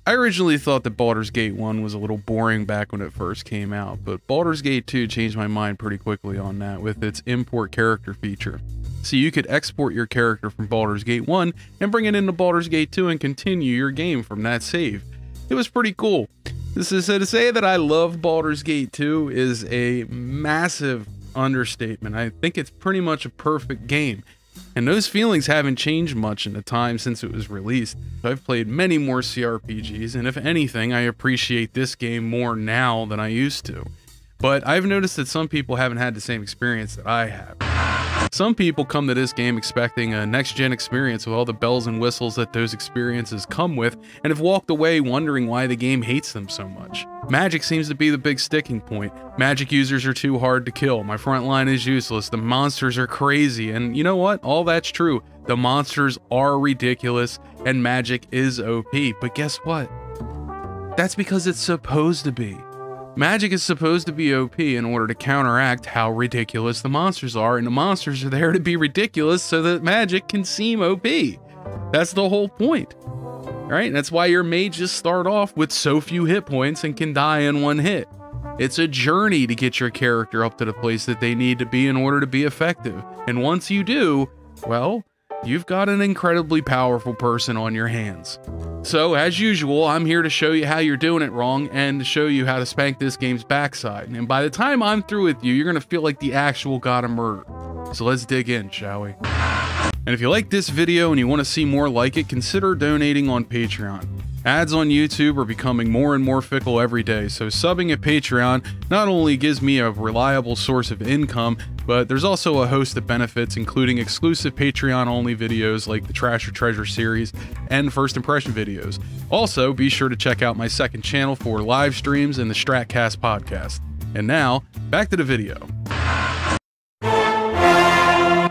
I originally thought that Baldur's Gate 1 was a little boring back when it first came out, but Baldur's Gate 2 changed my mind pretty quickly on that with its import character feature. So you could export your character from Baldur's Gate 1 and bring it into Baldur's Gate 2 and continue your game from that save. It was pretty cool. This is to say that I love Baldur's Gate 2 is a massive understatement. I think it's pretty much a perfect game. And those feelings haven't changed much in the time since it was released. I've played many more CRPGs, and if anything, I appreciate this game more now than I used to. But I've noticed that some people haven't had the same experience that I have. Some people come to this game expecting a next-gen experience with all the bells and whistles that those experiences come with, and have walked away wondering why the game hates them so much. Magic seems to be the big sticking point. Magic users are too hard to kill, my front line is useless, the monsters are crazy, and you know what? All that's true. The monsters are ridiculous, and magic is OP, but guess what? That's because it's supposed to be. Magic is supposed to be OP in order to counteract how ridiculous the monsters are, and the monsters are there to be ridiculous so that magic can seem OP. That's the whole point, right? That's why your mages start off with so few hit points and can die in one hit. It's a journey to get your character up to the place that they need to be in order to be effective, and once you do, well, you've got an incredibly powerful person on your hands. So, as usual, I'm here to show you how you're doing it wrong and to show you how to spank this game's backside. And by the time I'm through with you, you're going to feel like the actual god of murder. So let's dig in, shall we? And if you like this video and you want to see more like it, consider donating on Patreon. Ads on YouTube are becoming more and more fickle every day, so subbing at Patreon not only gives me a reliable source of income, but there's also a host of benefits, including exclusive Patreon-only videos like the Trash or Treasure series and First Impression videos. Also, be sure to check out my second channel for live streams and the Strat-Cast podcast. And now, back to the video.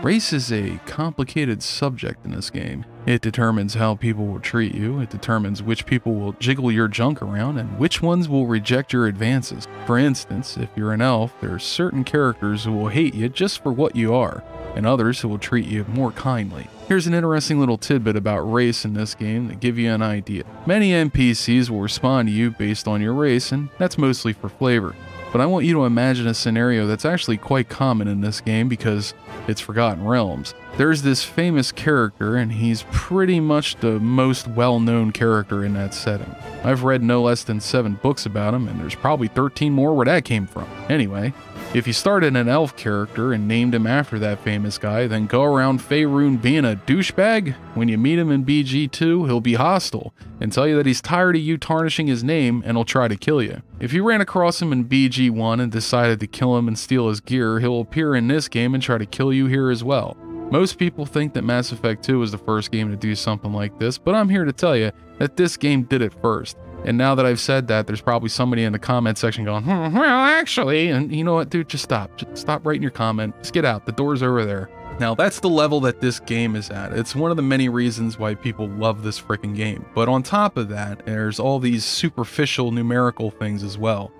Race is a complicated subject in this game. It determines how people will treat you, it determines which people will jiggle your junk around, and which ones will reject your advances. For instance, if you're an elf, there are certain characters who will hate you just for what you are, and others who will treat you more kindly. Here's an interesting little tidbit about race in this game to give you an idea. Many NPCs will respond to you based on your race, and that's mostly for flavor. But I want you to imagine a scenario that's actually quite common in this game because it's Forgotten Realms. There's this famous character, and he's pretty much the most well-known character in that setting. I've read no less than 7 books about him, and there's probably 13 more where that came from. Anyway, if you started an elf character and named him after that famous guy, then go around Faerun being a douchebag, when you meet him in BG2, he'll be hostile and tell you that he's tired of you tarnishing his name and he'll try to kill you. If you ran across him in BG1 and decided to kill him and steal his gear, he'll appear in this game and try to kill you here as well. Most people think that Mass Effect 2 was the first game to do something like this, but I'm here to tell you that this game did it first. And now that I've said that, there's probably somebody in the comment section going, well, actually, and you know what, dude, just stop. Just stop writing your comment. Just get out. The door's over there. Now, that's the level that this game is at. It's one of the many reasons why people love this freaking game. But on top of that, there's all these superficial numerical things as well.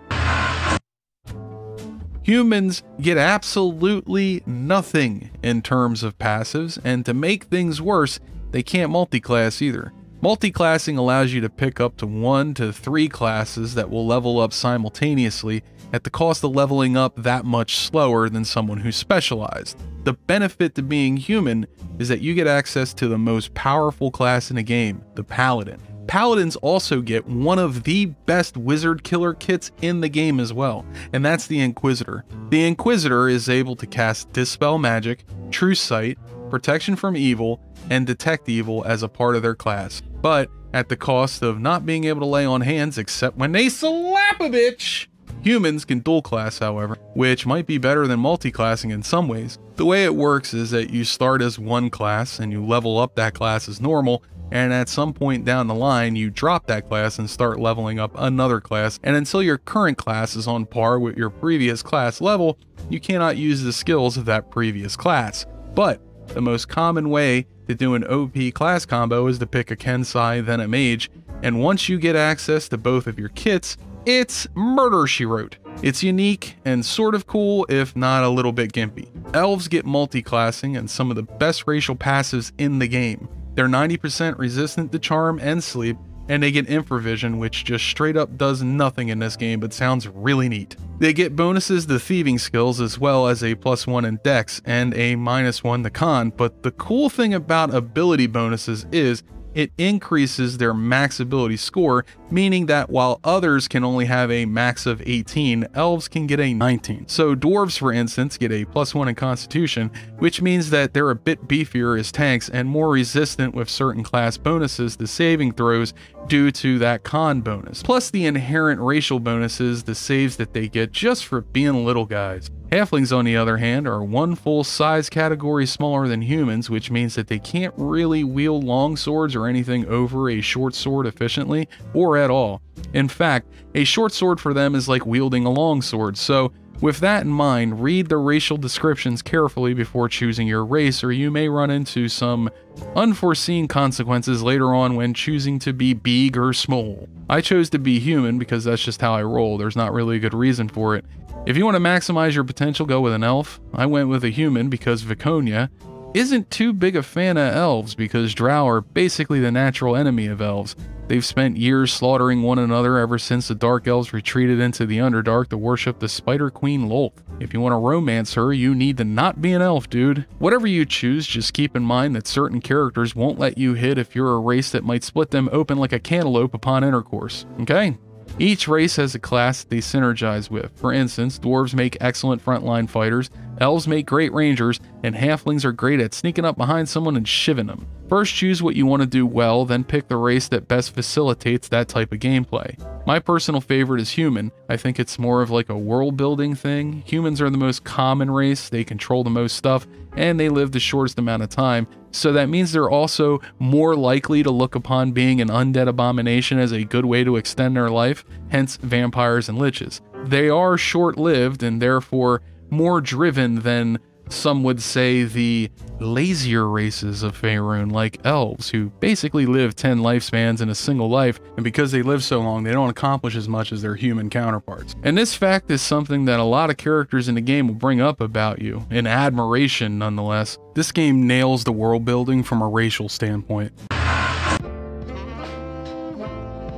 Humans get absolutely nothing in terms of passives, and to make things worse, they can't multiclass either. Multiclassing allows you to pick up to 1 to 3 classes that will level up simultaneously at the cost of leveling up that much slower than someone who's specialized. The benefit to being human is that you get access to the most powerful class in the game, the Paladin. Paladins also get one of the best wizard killer kits in the game as well, and that's the Inquisitor. The Inquisitor is able to cast Dispel Magic, True Sight, Protection from Evil, and Detect Evil as a part of their class, but at the cost of not being able to lay on hands except when they slap a bitch. Humans can dual class, however, which might be better than multi-classing in some ways. The way it works is that you start as one class and you level up that class as normal, and at some point down the line you drop that class and start leveling up another class, and until your current class is on par with your previous class level, you cannot use the skills of that previous class. But the most common way to do an OP class combo is to pick a Kensei then a Mage, and once you get access to both of your kits, it's murder she wrote. It's unique and sort of cool, if not a little bit gimpy. Elves get multi-classing and some of the best racial passives in the game. They're 90% resistant to charm and sleep, and they get infravision, which just straight up does nothing in this game but sounds really neat. They get bonuses to thieving skills as well as a +1 in dex and a -1 to con, but the cool thing about ability bonuses is it increases their max ability score, meaning that while others can only have a max of 18, elves can get a 19. So dwarves, for instance, get a +1 in constitution, which means that they're a bit beefier as tanks and more resistant with certain class bonuses to saving throws due to that con bonus, plus the inherent racial bonuses, the saves that they get just for being little guys. Halflings, on the other hand, are one full size category smaller than humans, which means that they can't really wield long swords or anything over a short sword efficiently, or at all. In fact, a short sword for them is like wielding a long sword, so with that in mind, read the racial descriptions carefully before choosing your race, or you may run into some unforeseen consequences later on when choosing to be big or small. I chose to be human because that's just how I roll. There's not really a good reason for it. If you want to maximize your potential, go with an elf. I went with a human because Viconia isn't too big a fan of elves because drow are basically the natural enemy of elves. They've spent years slaughtering one another ever since the Dark Elves retreated into the Underdark to worship the Spider Queen Lolth. If you want to romance her, you need to not be an elf, dude. Whatever you choose, just keep in mind that certain characters won't let you hit if you're a race that might split them open like a cantaloupe upon intercourse, okay? Each race has a class that they synergize with. For instance, dwarves make excellent frontline fighters, elves make great rangers, and halflings are great at sneaking up behind someone and shivving them. First, choose what you want to do well, then pick the race that best facilitates that type of gameplay. My personal favorite is human. I think it's more of like a world building thing. Humans are the most common race, they control the most stuff, and they live the shortest amount of time, so that means they're also more likely to look upon being an undead abomination as a good way to extend their life, hence vampires and liches. They are short-lived and therefore more driven than some would say the lazier races of Faerun, like elves, who basically live 10 lifespans in a single life, and because they live so long, they don't accomplish as much as their human counterparts. And this fact is something that a lot of characters in the game will bring up about you, in admiration nonetheless. This game nails the world building from a racial standpoint.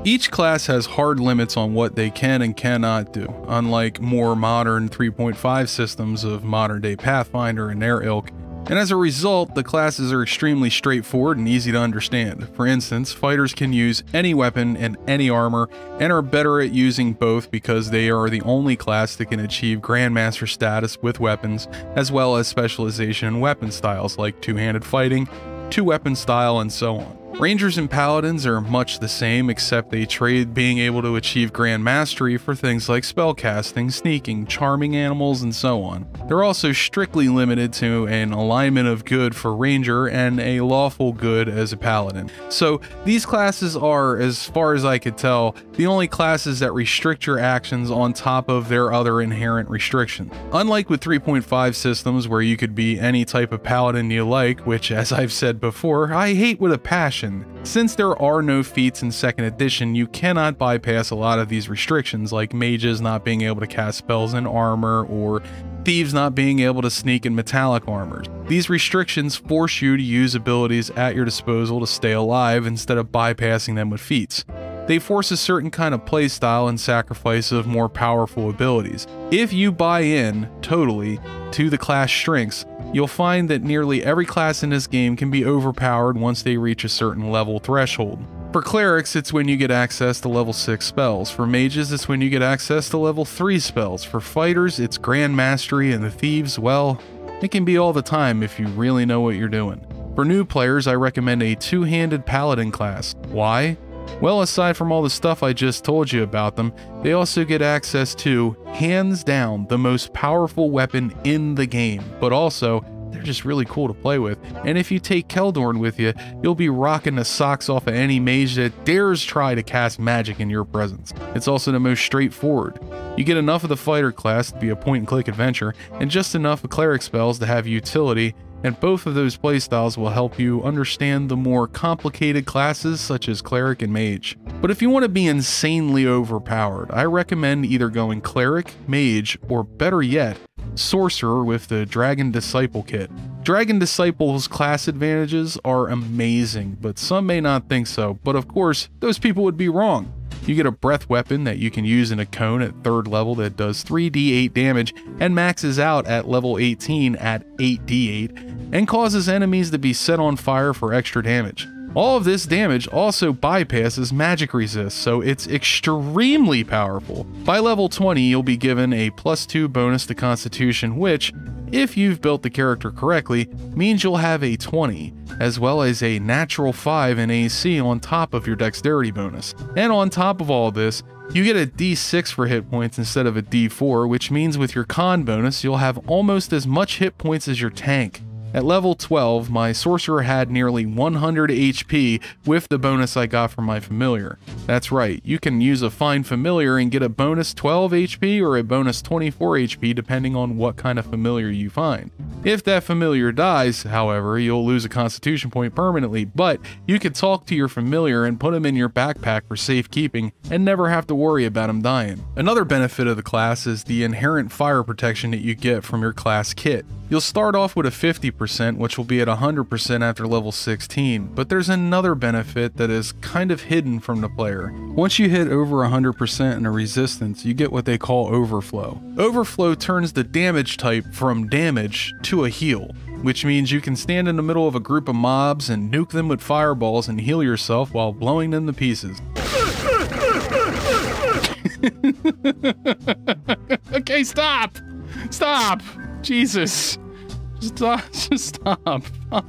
Each class has hard limits on what they can and cannot do, unlike more modern 3.5 systems of modern-day Pathfinder and their ilk, and as a result, the classes are extremely straightforward and easy to understand. For instance, fighters can use any weapon and any armor, and are better at using both because they are the only class that can achieve Grandmaster status with weapons, as well as specialization in weapon styles like two-handed fighting, two-weapon style, and so on. Rangers and Paladins are much the same, except they trade being able to achieve Grand Mastery for things like spellcasting, sneaking, charming animals, and so on. They're also strictly limited to an alignment of good for Ranger and a lawful good as a Paladin. So these classes are, as far as I could tell, the only classes that restrict your actions on top of their other inherent restrictions. Unlike with 3.5 systems where you could be any type of Paladin you like, which, as I've said before, I hate with a passion. Since there are no feats in 2nd edition, you cannot bypass a lot of these restrictions, like mages not being able to cast spells in armor, or thieves not being able to sneak in metallic armors. These restrictions force you to use abilities at your disposal to stay alive instead of bypassing them with feats. They force a certain kind of playstyle and sacrifice of more powerful abilities. If you buy in, totally, to the class strengths, you'll find that nearly every class in this game can be overpowered once they reach a certain level threshold. For clerics, it's when you get access to level 6 spells. For mages, it's when you get access to level 3 spells. For fighters, it's Grand Mastery, and the thieves, well, it can be all the time if you really know what you're doing. For new players, I recommend a two-handed Paladin class. Why? Well, aside from all the stuff I just told you about them, they also get access to, hands down, the most powerful weapon in the game, but also, they're just really cool to play with. And if you take Keldorn with you, you'll be rocking the socks off of any mage that dares try to cast magic in your presence. It's also the most straightforward. You get enough of the fighter class to be a point-and-click adventure, and just enough of cleric spells to have utility, and both of those playstyles will help you understand the more complicated classes such as cleric and mage. But if you want to be insanely overpowered, I recommend either going cleric, mage, or better yet, sorcerer with the Dragon Disciple kit. Dragon Disciple's class advantages are amazing, but some may not think so, but of course, those people would be wrong. You get a breath weapon that you can use in a cone at 3rd level that does 3d8 damage and maxes out at level 18 at 8d8 and causes enemies to be set on fire for extra damage. All of this damage also bypasses magic resist, so it's extremely powerful. By level 20, you'll be given a +2 bonus to Constitution, which, if you've built the character correctly, means you'll have a 20, as well as a natural 5 in AC on top of your dexterity bonus. And on top of all this, you get a D6 for hit points instead of a D4, which means with your con bonus, you'll have almost as much hit points as your tank. At level 12, my sorcerer had nearly 100 HP with the bonus I got from my familiar. That's right, you can use a fine familiar and get a bonus 12 HP or a bonus 24 HP depending on what kind of familiar you find. If that familiar dies, however, you'll lose a constitution point permanently, but you can talk to your familiar and put him in your backpack for safekeeping and never have to worry about him dying. Another benefit of the class is the inherent fire protection that you get from your class kit. You'll start off with a 50%, which will be at 100% after level 16, but there's another benefit that is kind of hidden from the player. Once you hit over 100% in a resistance, you get what they call overflow. Overflow turns the damage type from damage to a heal, which means you can stand in the middle of a group of mobs and nuke them with fireballs and heal yourself while blowing them to pieces. Okay, stop! Stop! Jesus. Just stop. Fuck.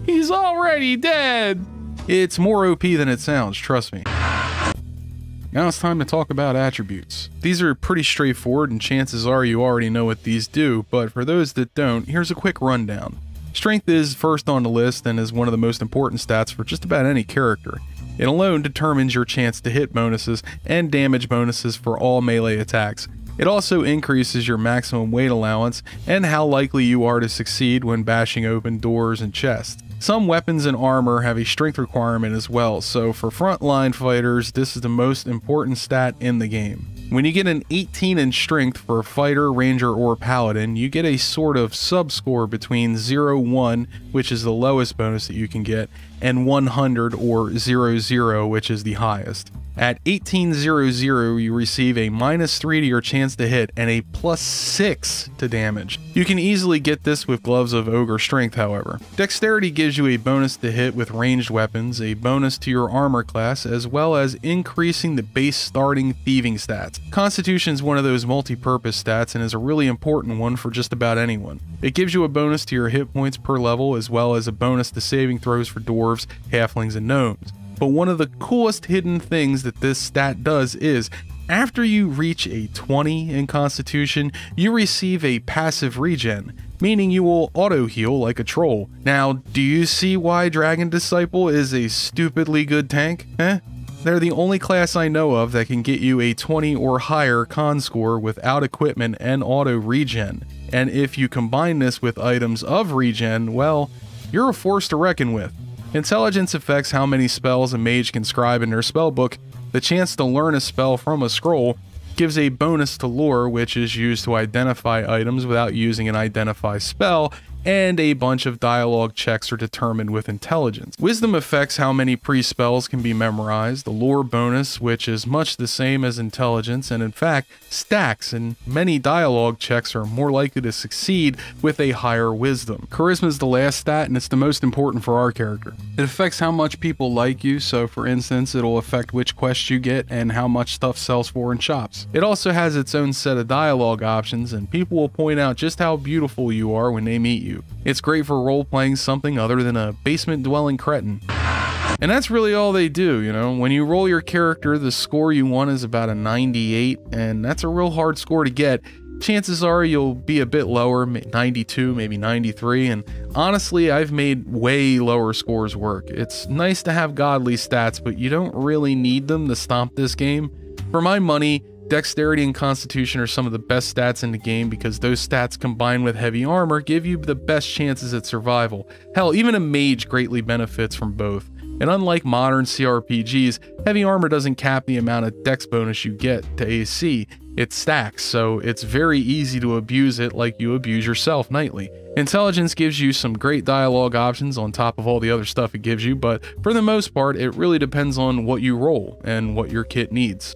He's already dead! It's more OP than it sounds, trust me. Now it's time to talk about attributes. These are pretty straightforward and chances are you already know what these do, but for those that don't, here's a quick rundown. Strength is first on the list and is one of the most important stats for just about any character. It alone determines your chance to hit bonuses and damage bonuses for all melee attacks. It also increases your maximum weight allowance and how likely you are to succeed when bashing open doors and chests. Some weapons and armor have a strength requirement as well, so for frontline fighters, this is the most important stat in the game. When you get an 18 in strength for a fighter, ranger, or paladin, you get a sort of sub-score between 0-1, which is the lowest bonus that you can get, and 100 or 0-0, which is the highest. At 1800, you receive a -3 to your chance to hit and a +6 to damage. You can easily get this with Gloves of Ogre Strength, however. Dexterity gives you a bonus to hit with ranged weapons, a bonus to your armor class, as well as increasing the base starting thieving stats. Constitution is one of those multi-purpose stats and is a really important one for just about anyone. It gives you a bonus to your hit points per level, as well as a bonus to saving throws for dwarves, halflings, and gnomes. But one of the coolest hidden things that this stat does is, after you reach a 20 in Constitution, you receive a passive regen, meaning you will auto-heal like a troll. Now, do you see why Dragon Disciple is a stupidly good tank? They're the only class I know of that can get you a 20 or higher con score without equipment and auto-regen. And if you combine this with items of regen, well, you're a force to reckon with. Intelligence affects how many spells a mage can scribe in their spellbook. The chance to learn a spell from a scroll gives a bonus to lore, which is used to identify items without using an identify spell, and a bunch of dialogue checks are determined with intelligence. Wisdom affects how many pre-spells can be memorized, the lore bonus, which is much the same as intelligence, and in fact, stacks, and many dialogue checks are more likely to succeed with a higher wisdom. Charisma is the last stat, and it's the most important for our character. It affects how much people like you, so for instance, it'll affect which quests you get and how much stuff sells for in shops. It also has its own set of dialogue options, and people will point out just how beautiful you are when they meet you. It's great for role-playing something other than a basement-dwelling cretin. And that's really all they do, you know? When you roll your character, the score you want is about a 98, and that's a real hard score to get. Chances are you'll be a bit lower, 92, maybe 93, and honestly, I've made way lower scores work. It's nice to have godly stats, but you don't really need them to stomp this game. For my money, Dexterity and Constitution are some of the best stats in the game because those stats combined with heavy armor give you the best chances at survival. Hell, even a mage greatly benefits from both. And unlike modern CRPGs, heavy armor doesn't cap the amount of dex bonus you get to AC. It stacks, so it's very easy to abuse it like you abuse yourself nightly. Intelligence gives you some great dialogue options on top of all the other stuff it gives you, but for the most part, it really depends on what you roll and what your kit needs.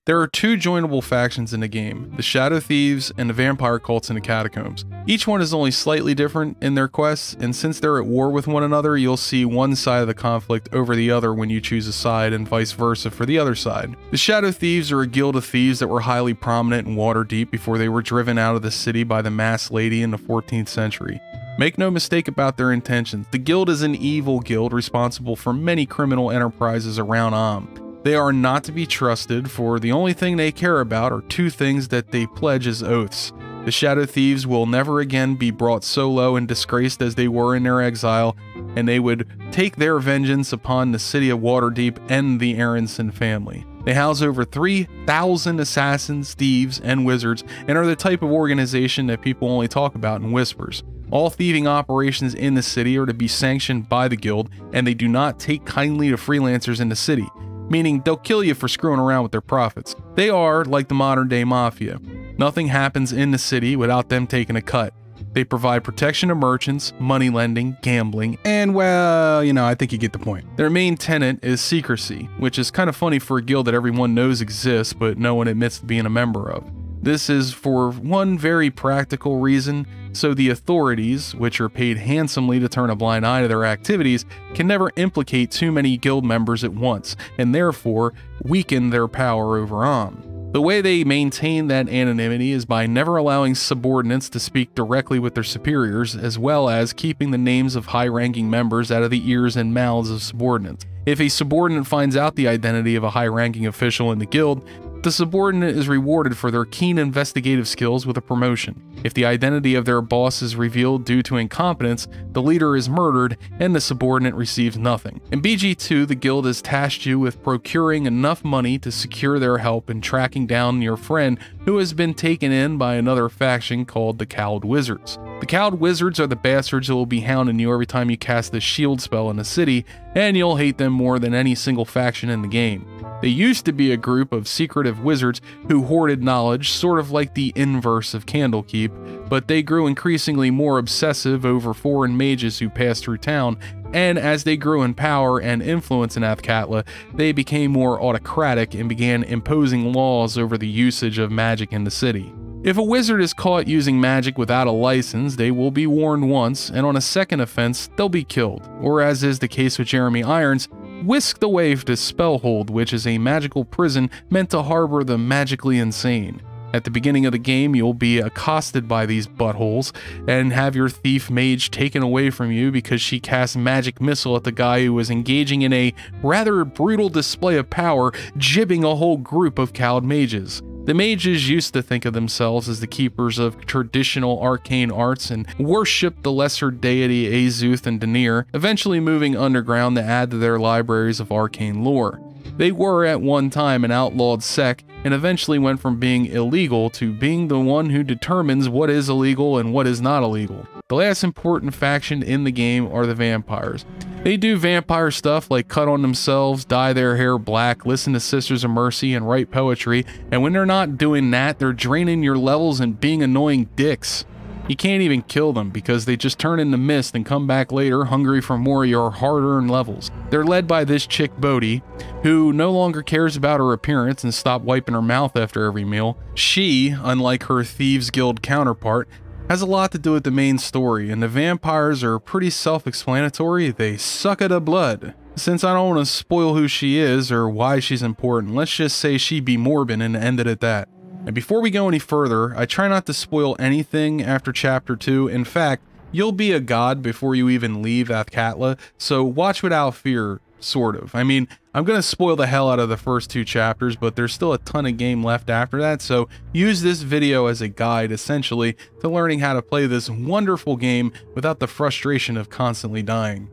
There are 2 joinable factions in the game, the Shadow Thieves and the Vampire Cults in the Catacombs. Each one is only slightly different in their quests, and since they're at war with one another, you'll see one side of the conflict over the other when you choose a side, and vice versa for the other side. The Shadow Thieves are a guild of thieves that were highly prominent in Waterdeep before they were driven out of the city by the Masked Lady in the 14th century. Make no mistake about their intentions, the guild is an evil guild responsible for many criminal enterprises around Am. They are not to be trusted, for the only thing they care about are 2 things that they pledge as oaths. The Shadow Thieves will never again be brought so low and disgraced as they were in their exile, and they would take their vengeance upon the city of Waterdeep and the Aronson family. They house over 3,000 assassins, thieves, and wizards, and are the type of organization that people only talk about in whispers. All thieving operations in the city are to be sanctioned by the guild, and they do not take kindly to freelancers in the city, meaning they'll kill you for screwing around with their profits. They are like the modern day mafia. Nothing happens in the city without them taking a cut. They provide protection to merchants, money lending, gambling, and well, I think you get the point. Their main tenet is secrecy, which is kind of funny for a guild that everyone knows exists but no one admits to being a member of. This is for one very practical reason, so the authorities, which are paid handsomely to turn a blind eye to their activities, can never implicate too many guild members at once, and therefore weaken their power over Am. The way they maintain that anonymity is by never allowing subordinates to speak directly with their superiors, as well as keeping the names of high-ranking members out of the ears and mouths of subordinates. If a subordinate finds out the identity of a high-ranking official in the guild, the subordinate is rewarded for their keen investigative skills with a promotion. If the identity of their boss is revealed due to incompetence, the leader is murdered and the subordinate receives nothing. In BG2, the guild has tasked you with procuring enough money to secure their help in tracking down your friend who has been taken in by another faction called the Cowled Wizards. The Cowled Wizards are the bastards who will be hounding you every time you cast a shield spell in the city, and you'll hate them more than any single faction in the game. They used to be a group of secretive wizards who hoarded knowledge, sort of like the inverse of Candlekeep, but they grew increasingly more obsessive over foreign mages who passed through town, and as they grew in power and influence in Athkatla, they became more autocratic and began imposing laws over the usage of magic in the city. If a wizard is caught using magic without a license, they will be warned once, and on a second offense, they'll be killed, or as is the case with Jeremy Irons, whisked away to Spellhold, which is a magical prison meant to harbor the magically insane. At the beginning of the game, you'll be accosted by these buttholes and have your thief mage taken away from you because she cast magic missile at the guy who was engaging in a rather brutal display of power, jibbing a whole group of cowed mages. The mages used to think of themselves as the keepers of traditional arcane arts and worshipped the lesser deity Azuth and Danir, eventually moving underground to add to their libraries of arcane lore. They were at one time an outlawed sect and eventually went from being illegal to being the one who determines what is illegal and what is not illegal. The last important faction in the game are the vampires. They do vampire stuff like cut on themselves, dye their hair black, listen to Sisters of Mercy, and write poetry, and when they're not doing that, they're draining your levels and being annoying dicks. You can't even kill them because they just turn into mist and come back later hungry for more of your hard-earned levels. They're led by this chick Bodhi, who no longer cares about her appearance and stopped wiping her mouth after every meal. She, unlike her Thieves Guild counterpart, has a lot to do with the main story, and the vampires are pretty self-explanatory. They suck at the blood. Since I don't want to spoil who she is or why she's important, let's just say she be Morbin and end it at that. And before we go any further, I try not to spoil anything after Chapter 2. In fact, you'll be a god before you even leave Athkatla, so watch without fear, sort of. I mean, I'm going to spoil the hell out of the first 2 chapters, but there's still a ton of game left after that, so use this video as a guide, essentially, to learning how to play this wonderful game without the frustration of constantly dying.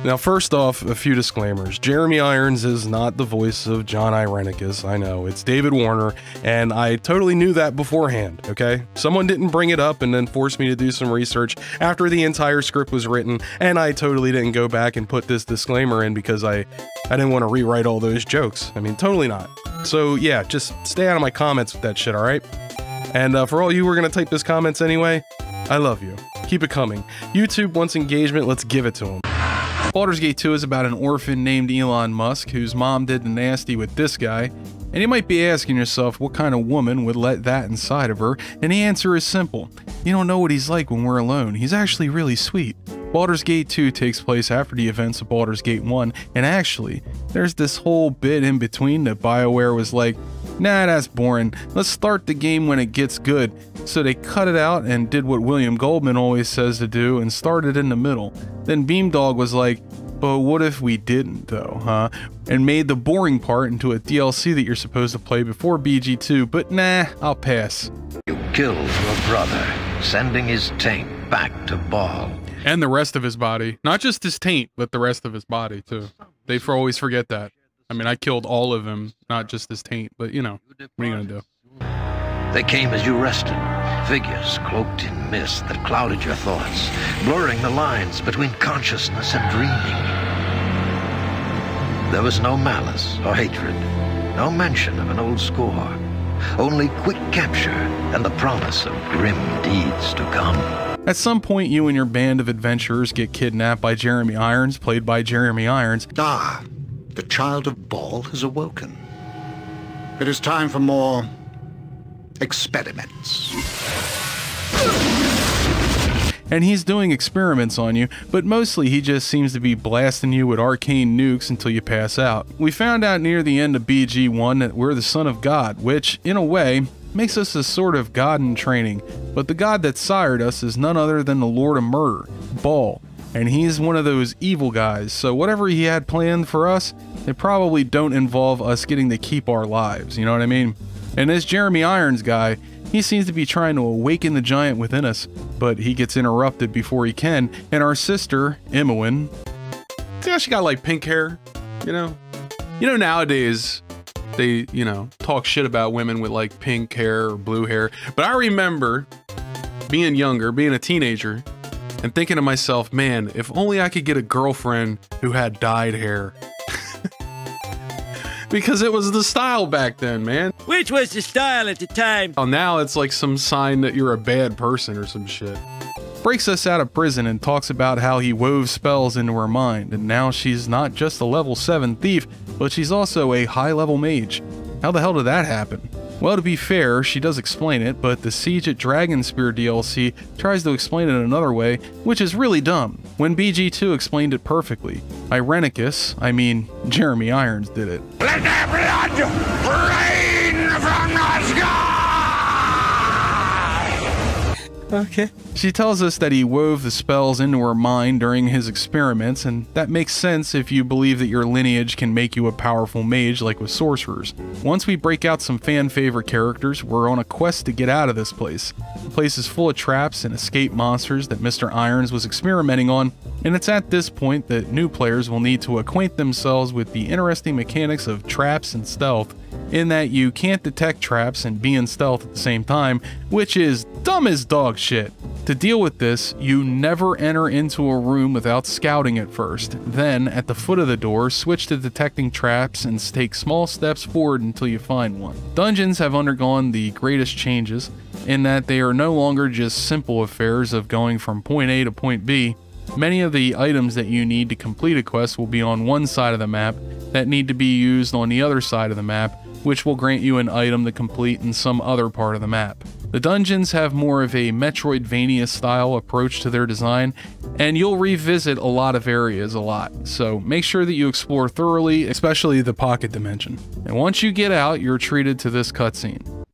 Now, first off, a few disclaimers. Jeremy Irons is not the voice of John Irenicus. I know, it's David Warner, and I totally knew that beforehand, okay? Someone didn't bring it up and then force me to do some research after the entire script was written, and I totally didn't go back and put this disclaimer in because I didn't want to rewrite all those jokes. I mean, totally not. So yeah, just stay out of my comments with that shit, alright? And for all you who are gonna type those comments anyway, I love you. Keep it coming. YouTube wants engagement, let's give it to them. Baldur's Gate 2 is about an orphan named Elon Musk whose mom did the nasty with this guy. And you might be asking yourself what kind of woman would let that inside of her, and the answer is simple. You don't know what he's like when we're alone. He's actually really sweet. Baldur's Gate 2 takes place after the events of Baldur's Gate 1, and actually, there's this whole bit in between that BioWare was like, nah, that's boring. Let's start the game when it gets good. So they cut it out and did what William Goldman always says to do and started in the middle. Then Beamdog was like, but what if we didn't though, huh? And made the boring part into a DLC that you're supposed to play before BG2, but nah, I'll pass. You killed your brother, sending his taint back to Ball. And the rest of his body. Not just his taint, but the rest of his body too. They always forget that. I mean, I killed all of him, not just his taint, but you know, what are you gonna do? They came as you rested, figures cloaked in mist that clouded your thoughts, blurring the lines between consciousness and dreaming. There was no malice or hatred, no mention of an old score, only quick capture and the promise of grim deeds to come. At some point, you and your band of adventurers get kidnapped by Jeremy Irons, played by Jeremy Irons. Ah, the child of Ball has awoken. It is time for more experiments. And he's doing experiments on you, but mostly he just seems to be blasting you with arcane nukes until you pass out. We found out near the end of BG1 that we're the son of God, which, in a way, makes us a sort of god in training, but the god that sired us is none other than the Lord of Murder, Ball, and he's one of those evil guys, so whatever he had planned for us, they probably don't involve us getting to keep our lives, you know what I mean? And this Jeremy Irons guy, he seems to be trying to awaken the giant within us, but he gets interrupted before he can, and our sister, Imowen, see how she got like pink hair, you know? You know, nowadays, they, you know, talk shit about women with like pink hair or blue hair, but I remember being younger, being a teenager, and thinking to myself, man, if only I could get a girlfriend who had dyed hair. Because it was the style back then, man. Which was the style at the time? Oh, now it's like some sign that you're a bad person or some shit. Breaks us out of prison and talks about how he wove spells into her mind, and now she's not just a level 7 thief, but she's also a high-level mage. How the hell did that happen? Well, to be fair, she does explain it, but the Siege at Dragonspear DLC tries to explain it another way, which is really dumb, when BG2 explained it perfectly. Jeremy Irons did it. Let their blood rain from the sky! Okay. She tells us that he wove the spells into her mind during his experiments, and that makes sense if you believe that your lineage can make you a powerful mage like with sorcerers. Once we break out some fan favorite characters, we're on a quest to get out of this place. The place is full of traps and escape monsters that Mr. Irons was experimenting on, and it's at this point that new players will need to acquaint themselves with the interesting mechanics of traps and stealth, in that you can't detect traps and be in stealth at the same time, which is dumb as dog shit. To deal with this, you never enter into a room without scouting it first. Then, at the foot of the door, switch to detecting traps and take small steps forward until you find one. Dungeons have undergone the greatest changes, in that they are no longer just simple affairs of going from point A to point B. Many of the items that you need to complete a quest will be on one side of the map that need to be used on the other side of the map, which will grant you an item to complete in some other part of the map. The dungeons have more of a Metroidvania style approach to their design, and you'll revisit a lot of areas a lot, so make sure that you explore thoroughly, especially the pocket dimension. And once you get out, you're treated to this cutscene.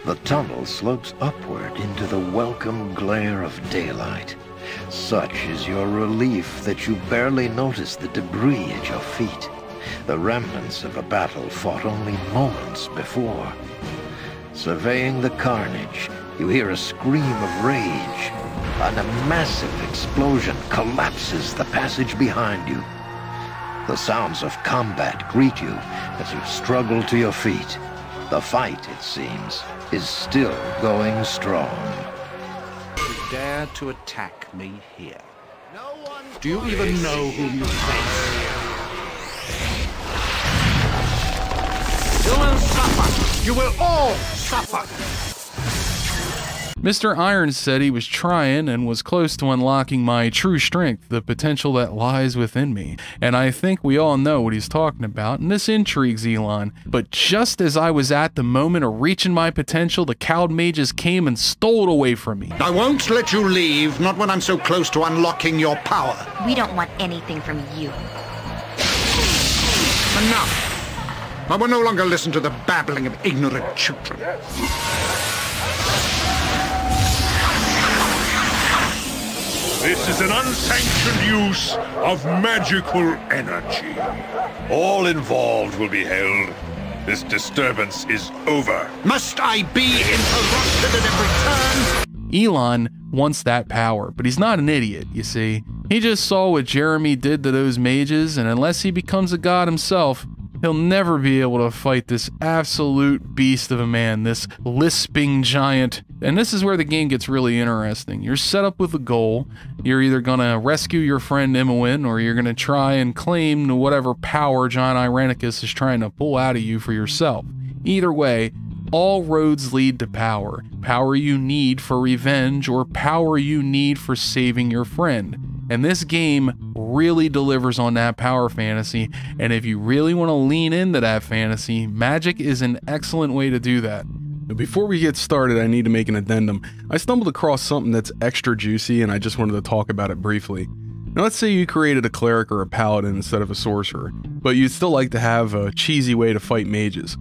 The tunnel slopes upward into the welcome glare of daylight. Such is your relief that you barely notice the debris at your feet, the remnants of a battle fought only moments before. Surveying the carnage, you hear a scream of rage, and a massive explosion collapses the passage behind you. The sounds of combat greet you as you struggle to your feet. The fight, it seems, is still going strong. You dare to attack me here? Do you even know whom you face? You will suffer. You will all suffer. Mr. Irons said he was trying and was close to unlocking my true strength, the potential that lies within me. And I think we all know what he's talking about, and this intrigues Elon. But just as I was at the moment of reaching my potential, the cowed mages came and stole it away from me. I won't let you leave, not when I'm so close to unlocking your power. We don't want anything from you. Enough. I will no longer listen to the babbling of ignorant children. This is an unsanctioned use of magical energy. All involved will be held. This disturbance is over. Must I be interrupted at every turn? Elon wants that power, but he's not an idiot, you see. He just saw what Jeremy did to those mages, and unless he becomes a god himself, he'll never be able to fight this absolute beast of a man, this lisping giant. And this is where the game gets really interesting. You're set up with a goal. You're either gonna rescue your friend Imoen, or you're gonna try and claim whatever power John Irenicus is trying to pull out of you for yourself. Either way, all roads lead to power. Power you need for revenge, or power you need for saving your friend. And this game really delivers on that power fantasy, and if you really want to lean into that fantasy, magic is an excellent way to do that. Before we get started, I need to make an addendum. I stumbled across something that's extra juicy, and I just wanted to talk about it briefly. Now, let's say you created a cleric or a paladin instead of a sorcerer, but you'd still like to have a cheesy way to fight mages.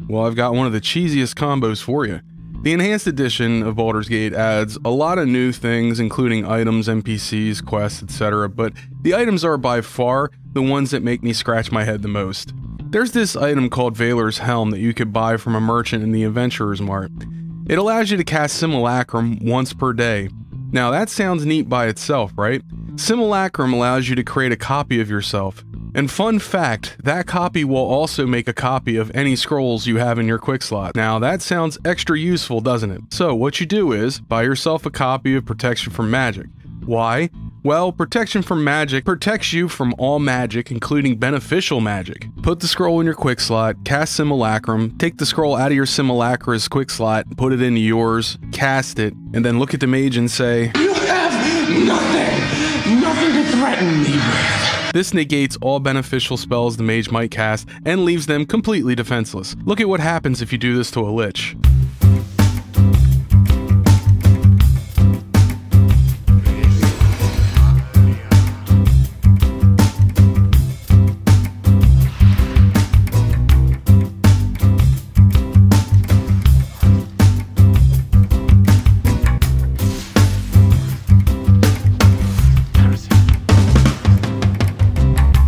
Well, I've got one of the cheesiest combos for you. The Enhanced Edition of Baldur's Gate adds a lot of new things, including items, NPCs, quests, etc., but the items are by far the ones that make me scratch my head the most. There's this item called Valor's Helm that you could buy from a merchant in the Adventurer's Mart. It allows you to cast Simulacrum once per day. Now that sounds neat by itself, right? Simulacrum allows you to create a copy of yourself. And fun fact, that copy will also make a copy of any scrolls you have in your quick slot. Now that sounds extra useful, doesn't it? So what you do is, buy yourself a copy of Protection from Magic. Why? Well, Protection from Magic protects you from all magic, including beneficial magic. Put the scroll in your quick slot, cast Simulacrum, take the scroll out of your Simulacra's quick slot, put it into yours, cast it, and then look at the mage and say, You have nothing to threaten me with. This negates all beneficial spells the mage might cast and leaves them completely defenseless. Look at what happens if you do this to a lich.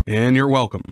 And you're welcome.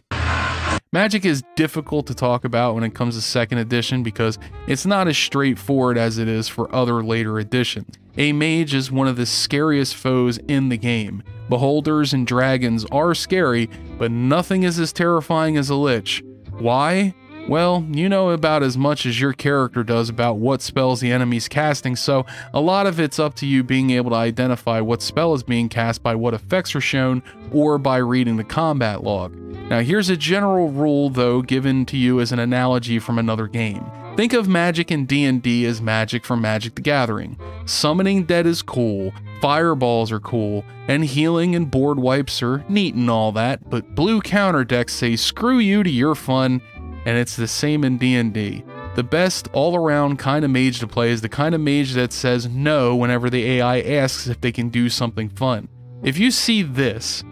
Magic is difficult to talk about when it comes to 2nd edition because it's not as straightforward as it is for other later editions. A mage is one of the scariest foes in the game. Beholders and dragons are scary, but nothing is as terrifying as a lich. Why? Well, you know about as much as your character does about what spells the enemy's casting, so a lot of it's up to you being able to identify what spell is being cast by what effects are shown or by reading the combat log. Now here's a general rule though given to you as an analogy from another game. Think of magic in D&D as magic from Magic the Gathering. Summoning dead is cool, fireballs are cool, and healing and board wipes are neat and all that, but blue counter decks say screw you to your fun, and it's the same in D&D. The best all-around kind of mage to play is the kind of mage that says no whenever the AI asks if they can do something fun. If you see this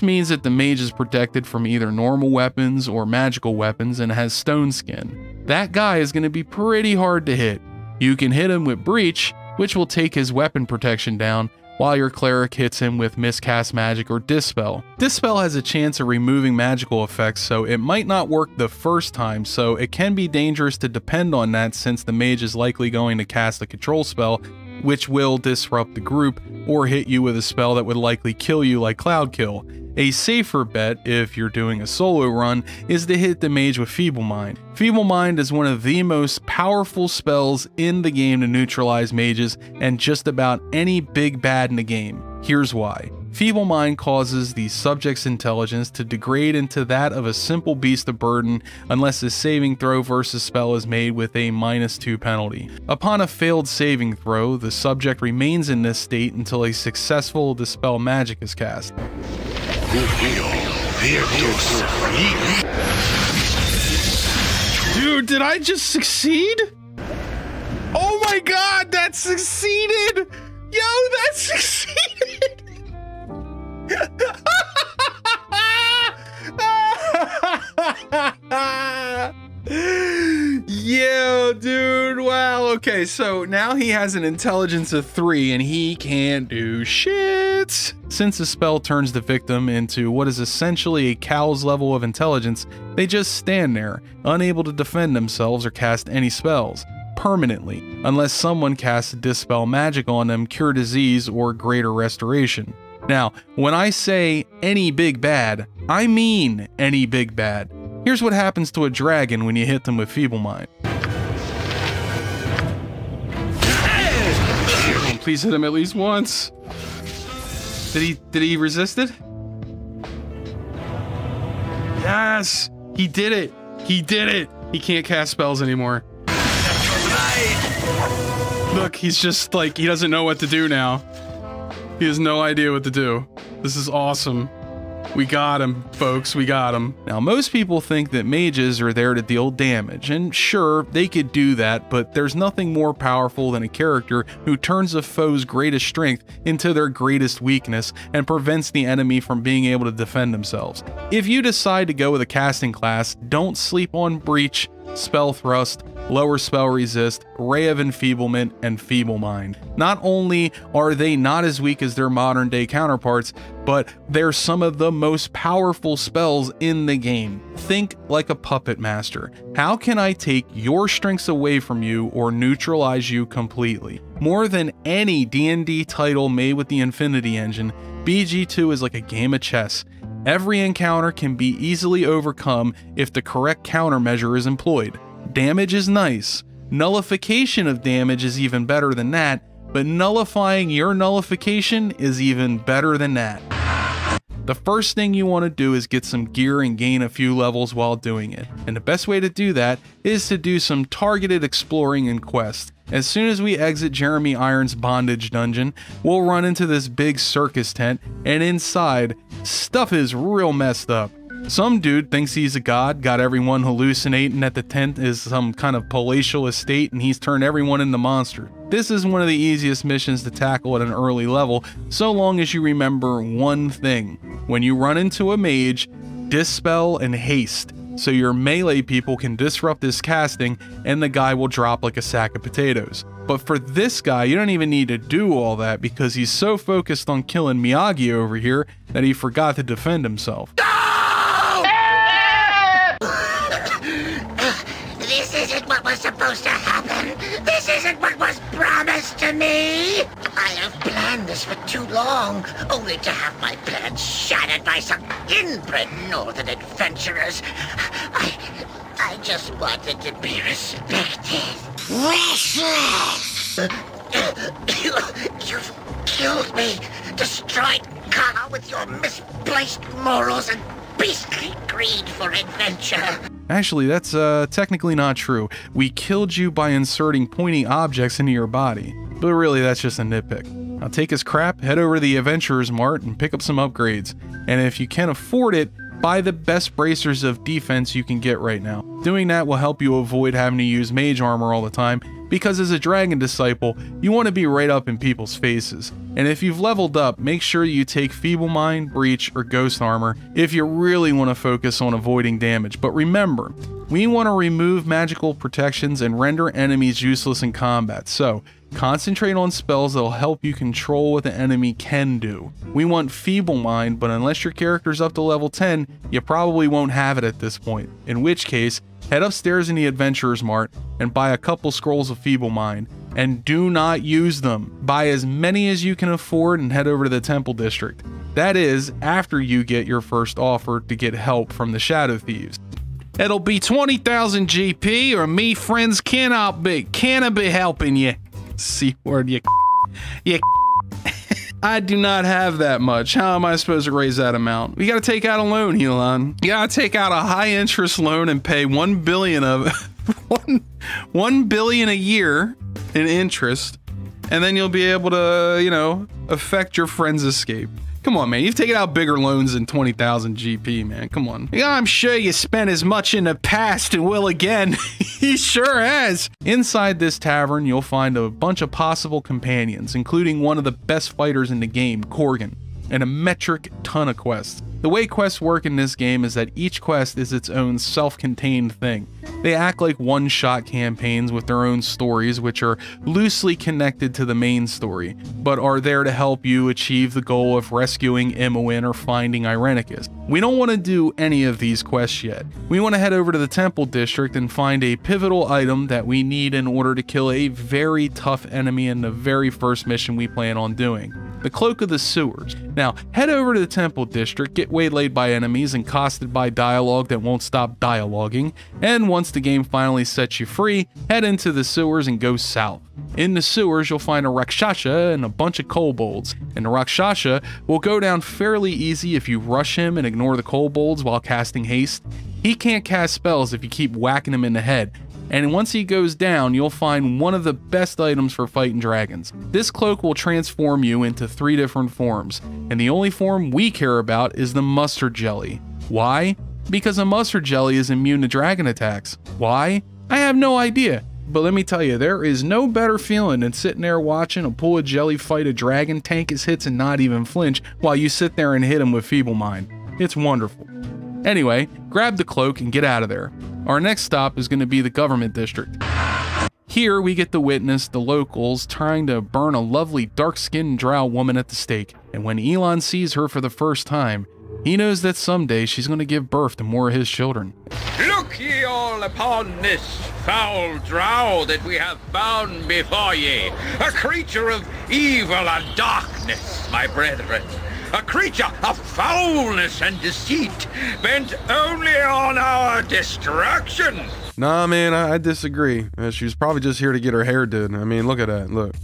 means that the mage is protected from either normal weapons or magical weapons and has stone skin. That guy is going to be pretty hard to hit. You can hit him with Breach, which will take his weapon protection down, while your cleric hits him with Miscast Magic or Dispel. Dispel has a chance of removing magical effects, so it might not work the first time, so it can be dangerous to depend on that since the mage is likely going to cast a control spell, which will disrupt the group, or hit you with a spell that would likely kill you like Cloud Kill. A safer bet, if you're doing a solo run, is to hit the mage with Feeble Mind. Feeble Mind is one of the most powerful spells in the game to neutralize mages and just about any big bad in the game. Here's why. Feeble Mind causes the subject's intelligence to degrade into that of a simple beast of burden unless a saving throw versus spell is made with a -2 penalty. Upon a failed saving throw, the subject remains in this state until a successful Dispel Magic is cast. Dude, did I just succeed? Oh my god, that succeeded! Yo, that succeeded! Yo, dude, wow. Okay, so now he has an intelligence of 3 and he can't do shit. Since the spell turns the victim into what is essentially a cow's level of intelligence, they just stand there, unable to defend themselves or cast any spells permanently, unless someone casts Dispel Magic on them, Cure Disease, or Greater Restoration. Now, when I say any big bad, I mean any big bad. Here's what happens to a dragon when you hit them with Feeble Mind. Please hit him at least once. Did he resist it? Yes! He did it! He did it! He can't cast spells anymore. Look, he's just like, he doesn't know what to do now. He has no idea what to do. This is awesome. We got him, folks, we got him. Now, most people think that mages are there to deal damage, and sure, they could do that, but there's nothing more powerful than a character who turns a foe's greatest strength into their greatest weakness and prevents the enemy from being able to defend themselves. If you decide to go with a casting class, don't sleep on Breach, Spell Thrust, Lower Spell Resist, Ray of Enfeeblement, and Feeble Mind. Not only are they not as weak as their modern day counterparts, but they're some of the most powerful spells in the game. Think like a puppet master. How can I take your strengths away from you or neutralize you completely? More than any D&D title made with the Infinity Engine, BG2 is like a game of chess. Every encounter can be easily overcome if the correct countermeasure is employed. Damage is nice. Nullification of damage is even better than that, but nullifying your nullification is even better than that. The first thing you want to do is get some gear and gain a few levels while doing it, and the best way to do that is to do some targeted exploring and quests. As soon as we exit Jeremy Irons' bondage dungeon, we'll run into this big circus tent, and inside, stuff is real messed up. Some dude thinks he's a god, got everyone hallucinating that the tent is some kind of palatial estate and he's turned everyone into monsters. This is one of the easiest missions to tackle at an early level, so long as you remember one thing. When you run into a mage, dispel and haste, so your melee people can disrupt his casting and the guy will drop like a sack of potatoes. But for this guy, you don't even need to do all that because he's so focused on killing Miyagi over here that he forgot to defend himself. This isn't what was supposed to happen. This isn't what was promised to me. I have planned this for too long, only to have my plans shattered by some inbred northern adventurers. I just wanted to be respected. You've killed me, destroyed Ka with your misplaced morals and beastly greed for adventure. Actually, that's technically not true. We killed you by inserting pointy objects into your body. But really, that's just a nitpick. Now take his crap, head over to the Adventurer's Mart and pick up some upgrades. And if you can afford it, buy the best bracers of defense you can get right now. Doing that will help you avoid having to use mage armor all the time, because as a dragon disciple, you want to be right up in people's faces. And if you've leveled up, make sure you take Feeble Mind, Breach, or Ghost Armor if you really want to focus on avoiding damage. But remember, we want to remove magical protections and render enemies useless in combat, so concentrate on spells that'll help you control what the enemy can do. We want Feeble Mind, but unless your character's up to level 10, you probably won't have it at this point, in which case, head upstairs in the Adventurer's Mart and buy a couple scrolls of Feeble Mind, and do not use them. Buy as many as you can afford and head over to the Temple District. That is, after you get your first offer to get help from the Shadow Thieves. It'll be 20,000 GP or me friends cannot be helping you. C word, you I do not have that much. How am I supposed to raise that amount? We got to take out a loan, Elon. You got to take out a high interest loan and pay $1 billion of $1 billion a year in interest, and then you'll be able to, you know, affect your friend's escape. Come on, man. You've taken out bigger loans than 20,000 GP, man. Come on. Yeah, I'm sure you spent as much in the past and will again. He sure has. Inside this tavern, you'll find a bunch of possible companions, including one of the best fighters in the game, Korgan, and a metric ton of quests. The way quests work in this game is that each quest is its own self-contained thing. They act like one-shot campaigns with their own stories, which are loosely connected to the main story, but are there to help you achieve the goal of rescuing Imoen or finding Irenicus. We don't want to do any of these quests yet. We want to head over to the Temple District and find a pivotal item that we need in order to kill a very tough enemy in the very first mission we plan on doing. The Cloak of the Sewers. Now, head over to the Temple District, get waylaid by enemies and accosted by dialogue that won't stop dialoguing, and once the game finally sets you free, head into the sewers and go south. In the sewers, you'll find a Rakshasha and a bunch of kobolds, and the Rakshasha will go down fairly easy if you rush him and ignore the kobolds while casting haste. He can't cast spells if you keep whacking him in the head, and once he goes down, you'll find one of the best items for fighting dragons. This cloak will transform you into 3 different forms, and the only form we care about is the mustard jelly. Why? Because a mustard jelly is immune to dragon attacks. Why? I have no idea. But let me tell you, there is no better feeling than sitting there watching a pool of jelly fight a dragon, tank his hits and not even flinch while you sit there and hit him with Feeble Mind. It's wonderful. Anyway, grab the cloak and get out of there. Our next stop is going to be the government district. Here we get to witness the locals trying to burn a lovely dark-skinned drow woman at the stake, and when Elon sees her for the first time, he knows that someday she's going to give birth to more of his children. Look ye all upon this foul drow that we have found before ye, a creature of evil and darkness, my brethren. A creature of foulness and deceit, bent only on our destruction. Nah, man, I disagree. She was probably just here to get her hair done. I mean, look at that. Look.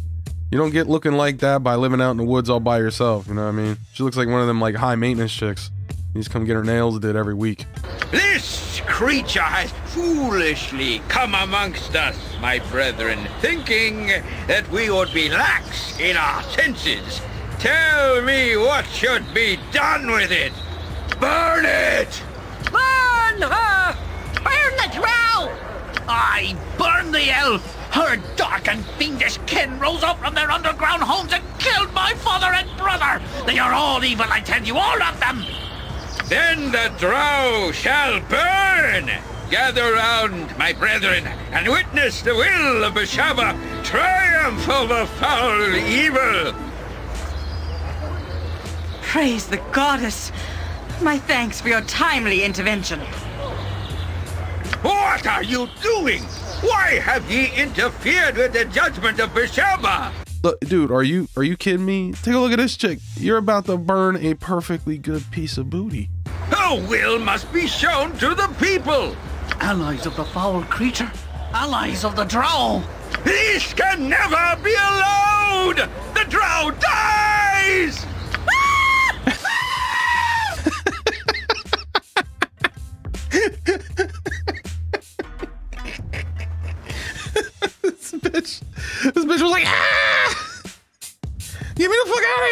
You don't get looking like that by living out in the woods all by yourself, you know what I mean? She looks like one of them, like, high-maintenance chicks. You just come get her nails did every week. This creature has foolishly come amongst us, my brethren, thinking that we would be lax in our senses. Tell me what should be done with it. Burn it! Burn her! Burn the drow! I burn the elf! Her dark and fiendish kin rose up from their underground homes and killed my father and brother! They are all evil, I tell you, all of them! Then the drow shall burn! Gather round, my brethren, and witness the will of Beshaba triumph over foul evil! Praise the goddess! My thanks for your timely intervention. What are you doing? Why have ye interfered with the judgment of Beshaba? Look, dude, are you kidding me? Take a look at this chick. You're about to burn a perfectly good piece of booty. Her will must be shown to the people. Allies of the foul creature. Allies of the drow. This can never be allowed. The drow dies. This bitch was like, ah! Get me the fuck out of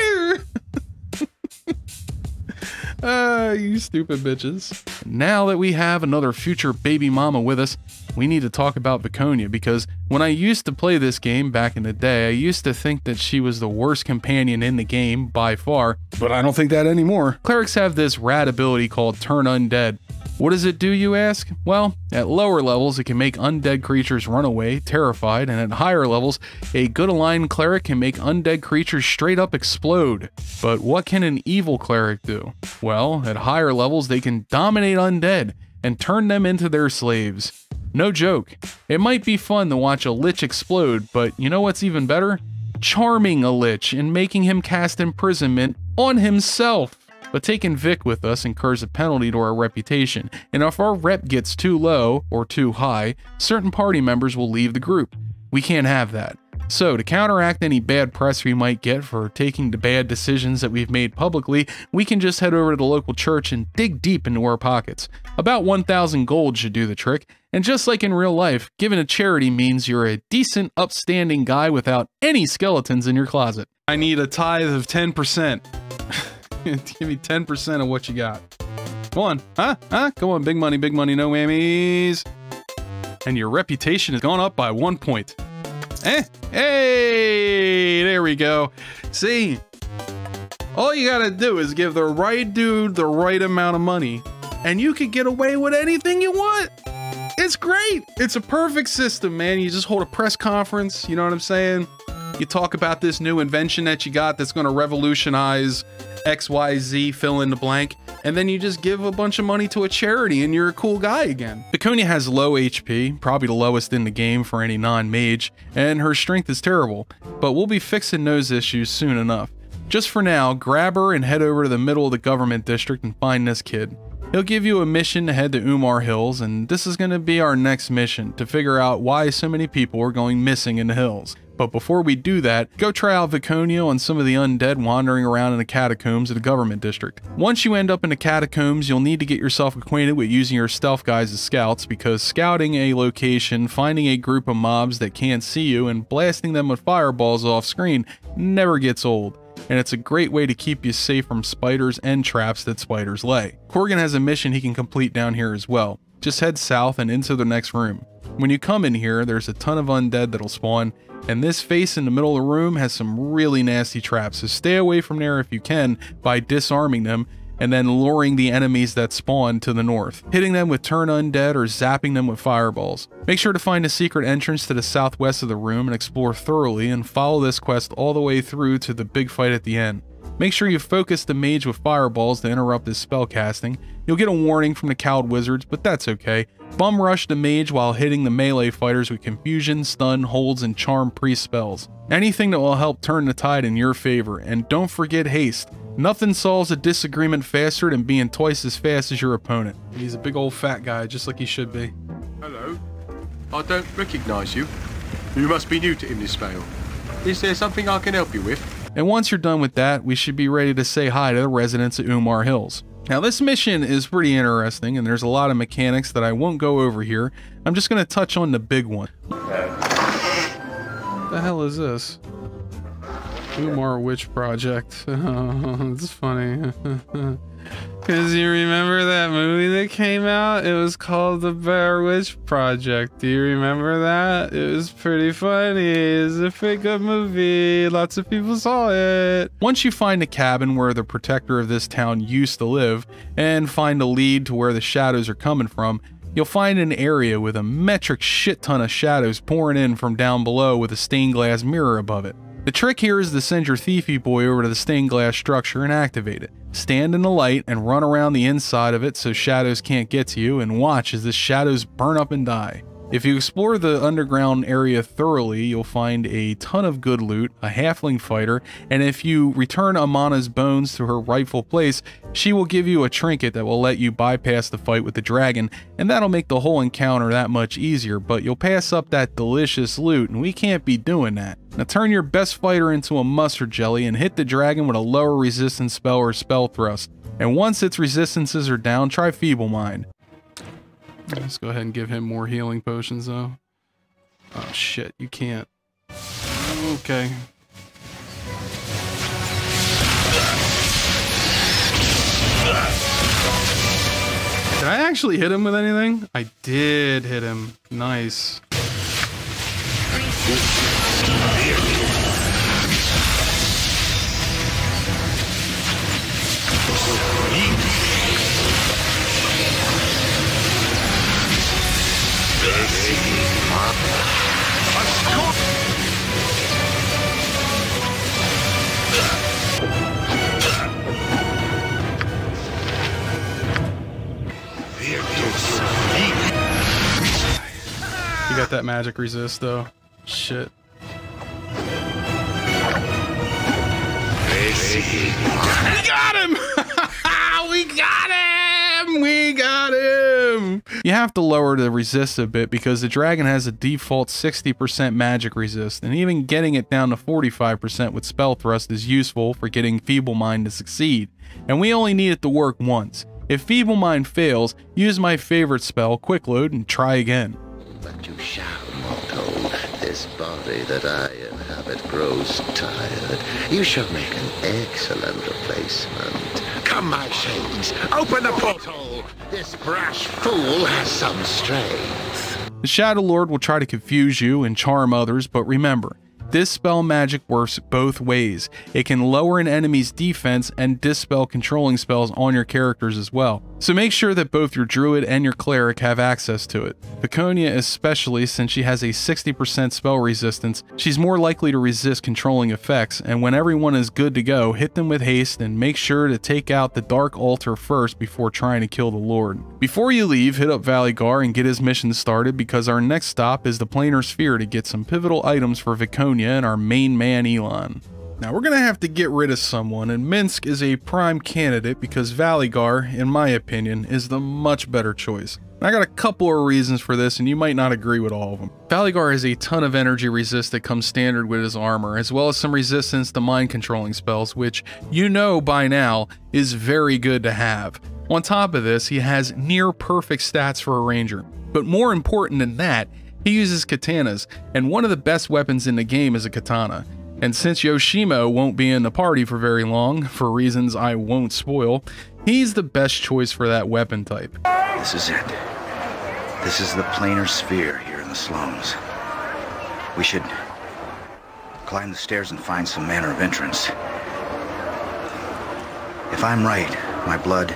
here! You stupid bitches. Now that we have another future baby mama with us, we need to talk about Viconia, because when I used to play this game back in the day, I used to think that she was the worst companion in the game by far, but I don't think that anymore. Clerics have this rad ability called Turn Undead. What does it do, you ask? Well, at lower levels, it can make undead creatures run away, terrified, and at higher levels, a good aligned cleric can make undead creatures straight up explode. But what can an evil cleric do? Well, at higher levels, they can dominate undead and turn them into their slaves. No joke. It might be fun to watch a lich explode, but you know what's even better? Charming a lich and making him cast imprisonment on himself. But taking Vic with us incurs a penalty to our reputation, and if our rep gets too low or too high, certain party members will leave the group. We can't have that. So, to counteract any bad press we might get for taking the bad decisions that we've made publicly, we can just head over to the local church and dig deep into our pockets. About 1,000 gold should do the trick, and just like in real life, giving a charity means you're a decent, upstanding guy without any skeletons in your closet. I need a tithe of 10%. Give me 10% of what you got. Come on, huh? Come on, big money, no whammies. And your reputation has gone up by 1 point. Hey, there we go. See, all you gotta do is give the right dude the right amount of money, and you can get away with anything you want. It's great. It's a perfect system, man. You just hold a press conference, you know what I'm saying? You talk about this new invention that you got that's gonna revolutionize XYZ, fill in the blank, and then you just give a bunch of money to a charity and you're a cool guy again. Viconia has low HP, probably the lowest in the game for any non-mage, and her strength is terrible, but we'll be fixing those issues soon enough. Just for now, grab her and head over to the middle of the government district and find this kid. He'll give you a mission to head to Umar Hills, and this is going to be our next mission, to figure out why so many people are going missing in the hills. But before we do that, go try out Viconia on some of the undead wandering around in the catacombs of the government district. Once you end up in the catacombs, you'll need to get yourself acquainted with using your stealth guys as scouts, because scouting a location, finding a group of mobs that can't see you, and blasting them with fireballs off screen never gets old. And it's a great way to keep you safe from spiders and traps that spiders lay. Corgan has a mission he can complete down here as well. Just head south and into the next room. When you come in here, there's a ton of undead that'll spawn, and this face in the middle of the room has some really nasty traps, so stay away from there if you can by disarming them and then luring the enemies that spawn to the north, hitting them with turn undead or zapping them with fireballs. Make sure to find a secret entrance to the southwest of the room and explore thoroughly, and follow this quest all the way through to the big fight at the end. Make sure you focus the mage with fireballs to interrupt his spell casting. You'll get a warning from the cowed wizards, but that's okay. Bum rush the mage while hitting the melee fighters with confusion, stun, holds, and charm priest spells. Anything that will help turn the tide in your favor, and don't forget haste. Nothing solves a disagreement faster than being twice as fast as your opponent. He's a big old fat guy, just like he should be. Hello. I don't recognize you. You must be new to Imnisvale. Is there something I can help you with? And once you're done with that, we should be ready to say hi to the residents of Umar Hills. Now this mission is pretty interesting, and there's a lot of mechanics that I won't go over here. I'm just going to touch on the big one. What the hell is this? Umar Witch Project. Oh, it's funny. Because you remember that movie that came out? It was called The Blair Witch Project. Do you remember that? It was pretty funny. It's a pretty good movie. Lots of people saw it. Once you find a cabin where the protector of this town used to live, and find a lead to where the shadows are coming from, you'll find an area with a metric shit ton of shadows pouring in from down below with a stained glass mirror above it. The trick here is to send your thiefy boy over to the stained glass structure and activate it. Stand in the light and run around the inside of it so shadows can't get to you, and watch as the shadows burn up and die. If you explore the underground area thoroughly, you'll find a ton of good loot, a halfling fighter, and if you return Amana's bones to her rightful place, she will give you a trinket that will let you bypass the fight with the dragon, and that'll make the whole encounter that much easier, but you'll pass up that delicious loot, and we can't be doing that. Now turn your best fighter into a mustard jelly and hit the dragon with a lower resistance spell or spell thrust. And once its resistances are down, try Feeble Mind. Let's go ahead and give him more healing potions though. Oh shit, you can't. Okay. Did I actually hit him with anything? I did hit him. Nice. You got that magic resist though. Shit. We got him! We got him! We got him! You have to lower the resist a bit because the dragon has a default 60% magic resist, and even getting it down to 45% with spell thrust is useful for getting Feeble Mind to succeed, and we only need it to work once. If Feeble Mind fails, use my favorite spell, Quick Load, and try again. But you shall not hold. This body that I inhabit grows tired. You shall make an excellent replacement. Come, my shades, open the portal. This brash fool has some strength. The Shadow Lord will try to confuse you and charm others, but remember, this spell magic works both ways. It can lower an enemy's defense and dispel controlling spells on your characters as well. So make sure that both your druid and your cleric have access to it. Viconia especially, since she has a 60% spell resistance, she's more likely to resist controlling effects, and when everyone is good to go, hit them with haste and make sure to take out the Dark Altar first before trying to kill the Lord. Before you leave, hit up Valigar and get his mission started because our next stop is the Planar Sphere to get some pivotal items for Viconia and our main man Elon. Now we're going to have to get rid of someone, and Minsk is a prime candidate because Valigar, in my opinion, is the much better choice. I got a couple of reasons for this, and you might not agree with all of them. Valigar has a ton of energy resist that comes standard with his armor, as well as some resistance to mind controlling spells, which you know by now is very good to have. On top of this, he has near perfect stats for a ranger. But more important than that, he uses katanas, and one of the best weapons in the game is a katana. And since Yoshimo won't be in the party for very long, for reasons I won't spoil, he's the best choice for that weapon type. This is it. This is the planar sphere here in the slums. We should climb the stairs and find some manner of entrance. If I'm right, my blood,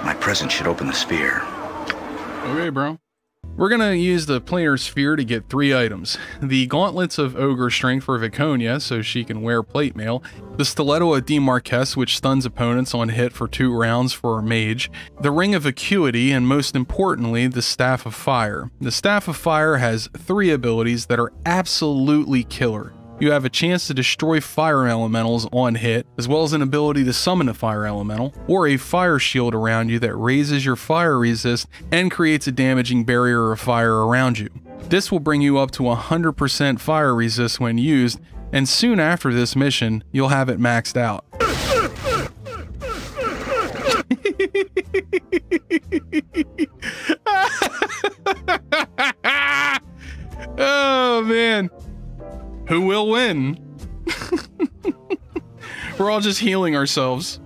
my presence should open the sphere. Okay, bro. We're going to use the planar sphere to get 3 items. The gauntlets of ogre strength for Viconia, so she can wear plate mail. The stiletto of Demarques, which stuns opponents on hit for 2 rounds for a mage. The ring of acuity, and most importantly, the staff of fire. The staff of fire has 3 abilities that are absolutely killer. You have a chance to destroy fire elementals on hit, as well as an ability to summon a fire elemental, or a fire shield around you that raises your fire resist and creates a damaging barrier of fire around you. This will bring you up to 100% fire resist when used, and soon after this mission, you'll have it maxed out. Oh man. Who will win? We're all just healing ourselves.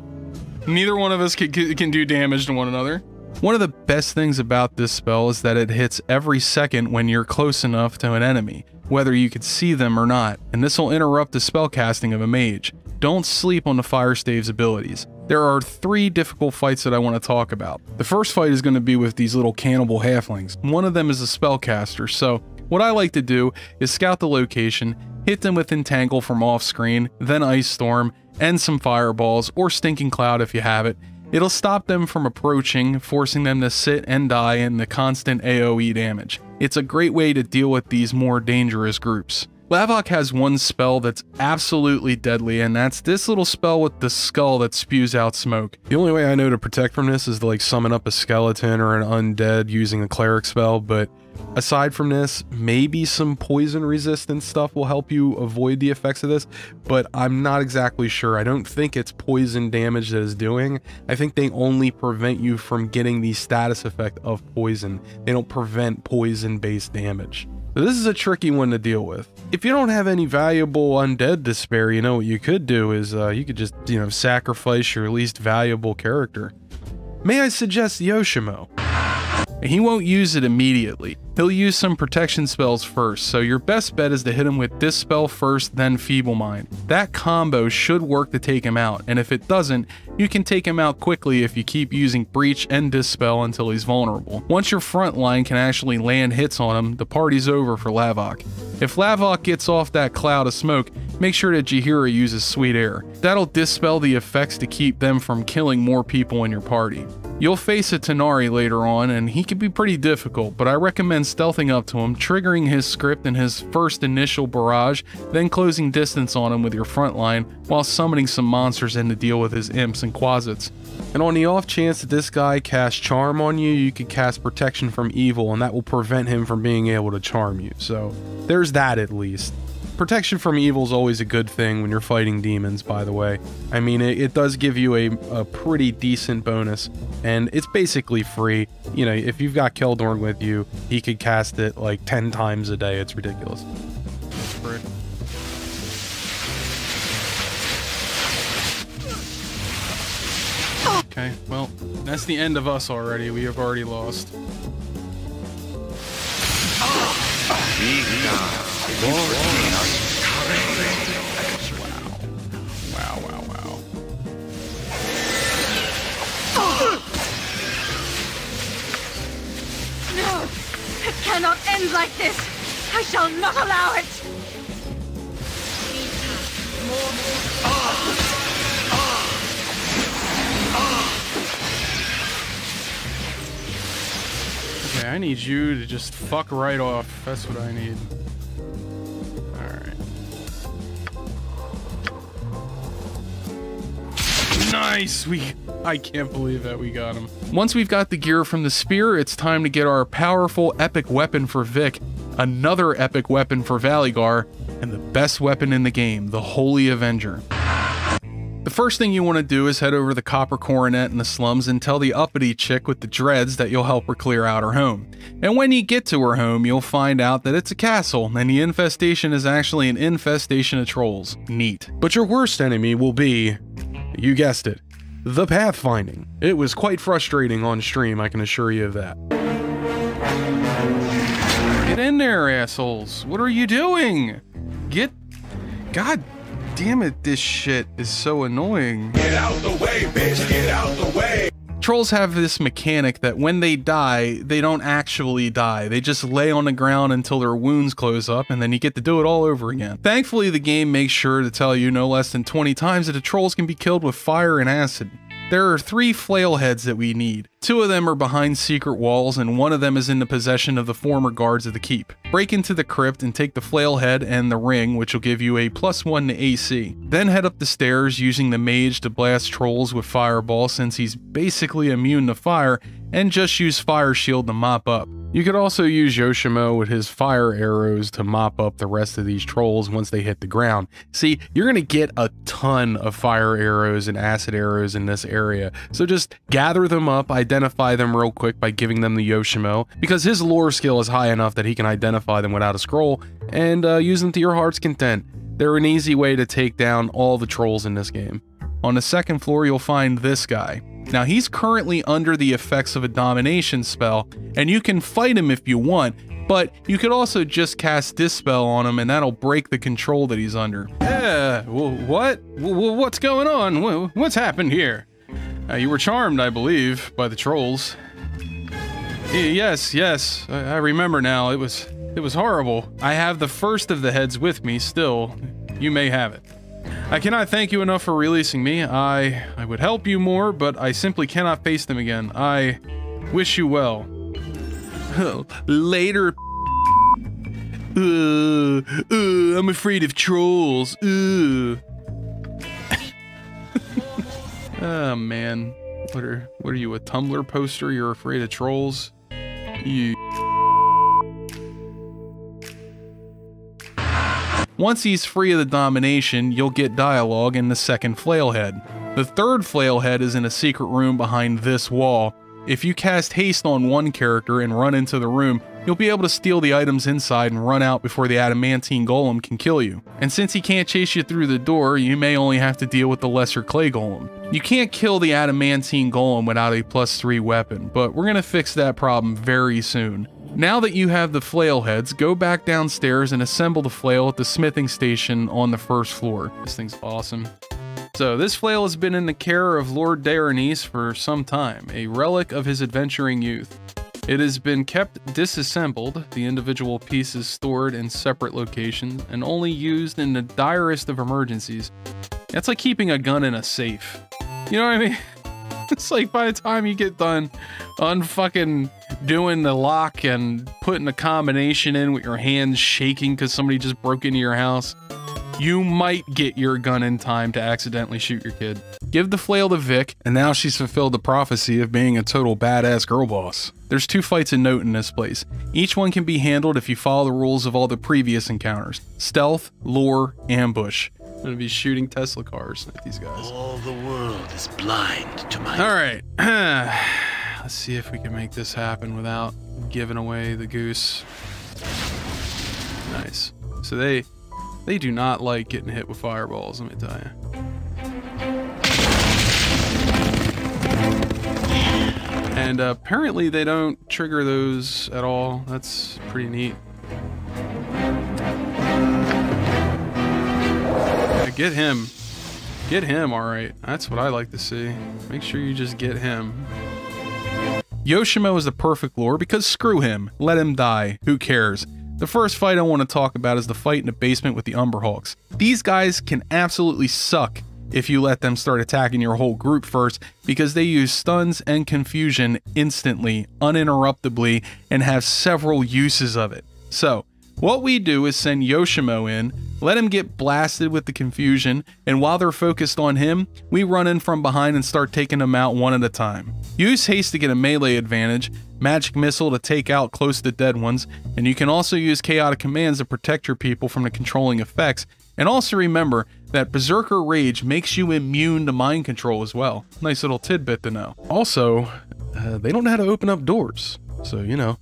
Neither one of us can do damage to one another. One of the best things about this spell is that it hits every second when you're close enough to an enemy, whether you can see them or not, and this will interrupt the spell casting of a mage. Don't sleep on the Fire Stave's abilities. There are 3 difficult fights that I want to talk about. The first fight is going to be with these little cannibal halflings. One of them is a spellcaster, so what I like to do is scout the location, hit them with Entangle from off screen, then Ice Storm, and some fireballs, or Stinking Cloud if you have it. It'll stop them from approaching, forcing them to sit and die in the constant AoE damage. It's a great way to deal with these more dangerous groups. Lavok has one spell that's absolutely deadly, and that's this little spell with the skull that spews out smoke. The only way I know to protect from this is to like summon up a skeleton or an undead using a cleric spell, but aside from this, maybe some poison resistance stuff will help you avoid the effects of this, but I'm not exactly sure. I don't think it's poison damage that is doing. I think they only prevent you from getting the status effect of poison. They don't prevent poison-based damage. So this is a tricky one to deal with. If you don't have any valuable undead to spare, you know what you could do is you could just, sacrifice your least valuable character. May I suggest Yoshimo? He won't use it immediately. He'll use some protection spells first, so your best bet is to hit him with this spell first, then Feeble Mind. That combo should work to take him out, and if it doesn't, you can take him out quickly if you keep using Breach and Dispel until he's vulnerable. Once your front line can actually land hits on him, the party's over for Lavok. If Lavok gets off that cloud of smoke, make sure that Jihira uses Sweet Air. That'll dispel the effects to keep them from killing more people in your party. You'll face a Tanari later on, and he can be pretty difficult, but I recommend stealthing up to him, triggering his script in his first initial barrage, then closing distance on him with your front line, while summoning some monsters in to deal with his imps and quasits. And on the off chance that this guy casts Charm on you, you could cast Protection from Evil, and that will prevent him from being able to charm you. So there's that at least. Protection from Evil is always a good thing when you're fighting demons, by the way. I mean, it does give you a pretty decent bonus, and it's basically free. You know, if you've got Keldorn with you, he could cast it like 10 times a day. It's ridiculous. That's free. Okay, well, that's the end of us already. We have already lost. Wow. No! It cannot end like this! I shall not allow it! Okay, I need you to just fuck right off. That's what I need. Alright. Nice! I can't believe that we got him. Once we've got the gear from the spear, it's time to get our powerful epic weapon for Vic, another epic weapon for Valigar, and the best weapon in the game, the Holy Avenger. The first thing you want to do is head over to the Copper Coronet in the slums and tell the uppity chick with the dreads that you'll help her clear out her home. And when you get to her home, you'll find out that it's a castle, and the infestation is actually an infestation of trolls. Neat. But your worst enemy will be, you guessed it, the pathfinding. It was quite frustrating on stream, I can assure you of that. Get in there, assholes. What are you doing? God damn it, this shit is so annoying. Get out the way, bitch, get out the way. Trolls have this mechanic that when they die, they don't actually die. They just lay on the ground until their wounds close up, and then you get to do it all over again. Thankfully, the game makes sure to tell you no less than 20 times that the trolls can be killed with fire and acid. There are 3 flail heads that we need. 2 of them are behind secret walls, and 1 of them is in the possession of the former guards of the keep. Break into the crypt and take the flail head and the ring, which will give you a +1 to AC. Then head up the stairs using the mage to blast trolls with fireball, since he's basically immune to fire, and just use fire shield to mop up. You could also use Yoshimo with his fire arrows to mop up the rest of these trolls once they hit the ground. See, you're gonna get a ton of fire arrows and acid arrows in this area, so just gather them up, identify them real quick by giving them the Yoshimo, because his lore skill is high enough that he can identify them without a scroll, and use them to your heart's content. They're an easy way to take down all the trolls in this game. On the second floor, you'll find this guy. Now, he's currently under the effects of a domination spell, and you can fight him if you want, but you could also just cast Dispel on him, and that'll break the control that he's under. What's going on? What's happened here? You were charmed, I believe, by the trolls. Yes, I remember now. It was horrible. I have the first of the heads with me still. You may have it. I cannot thank you enough for releasing me. I would help you more, but I simply cannot face them again. I wish you well. Later. I'm afraid of trolls. Oh man. What are you, a Tumblr poster? You're afraid of trolls? You. Once he's free of the domination, you'll get dialogue in the second flailhead. The third flailhead is in a secret room behind this wall. If you cast haste on one character and run into the room, you'll be able to steal the items inside and run out before the adamantine golem can kill you. And since he can't chase you through the door, you may only have to deal with the lesser clay golem. You can't kill the adamantine golem without a +3 weapon, but we're gonna fix that problem very soon. Now that you have the flail heads, go back downstairs and assemble the flail at the smithing station on the first floor. This thing's awesome. So this flail has been in the care of Lord Daernis for some time, a relic of his adventuring youth. It has been kept disassembled, the individual pieces stored in separate locations, and only used in the direst of emergencies. That's like keeping a gun in a safe. You know what I mean? It's like by the time you get done unfucking doing the lock and putting a combination in with your hands shaking because somebody just broke into your house, you might get your gun in time to accidentally shoot your kid. Give the flail to Vic, and now she's fulfilled the prophecy of being a total badass girl boss. There's 2 fights in note in this place. Each one can be handled if you follow the rules of all the previous encounters. Stealth, lure, ambush. I'm gonna be shooting Tesla cars at these guys. All the world is blind to my... Alright. Let's see if we can make this happen without giving away the goose. Nice. So they do not like getting hit with fireballs, let me tell you. And apparently they don't trigger those at all. That's pretty neat. Yeah, get him. Get him, alright. That's what I like to see. Make sure you just get him. Yoshimo is the perfect lure because screw him. Let him die. Who cares? The first fight I want to talk about is the fight in the basement with the Umberhawks. These guys can absolutely suck if you let them start attacking your whole group first, because they use stuns and confusion instantly, uninterruptedly, and have several uses of it. So, what we do is send Yoshimo in, let him get blasted with the confusion, and while they're focused on him, we run in from behind and start taking them out one at a time. Use haste to get a melee advantage, magic missile to take out close to dead ones, and you can also use chaotic commands to protect your people from the controlling effects. And also remember that Berserker Rage makes you immune to mind control as well. Nice little tidbit to know. Also, they don't know how to open up doors, so you know,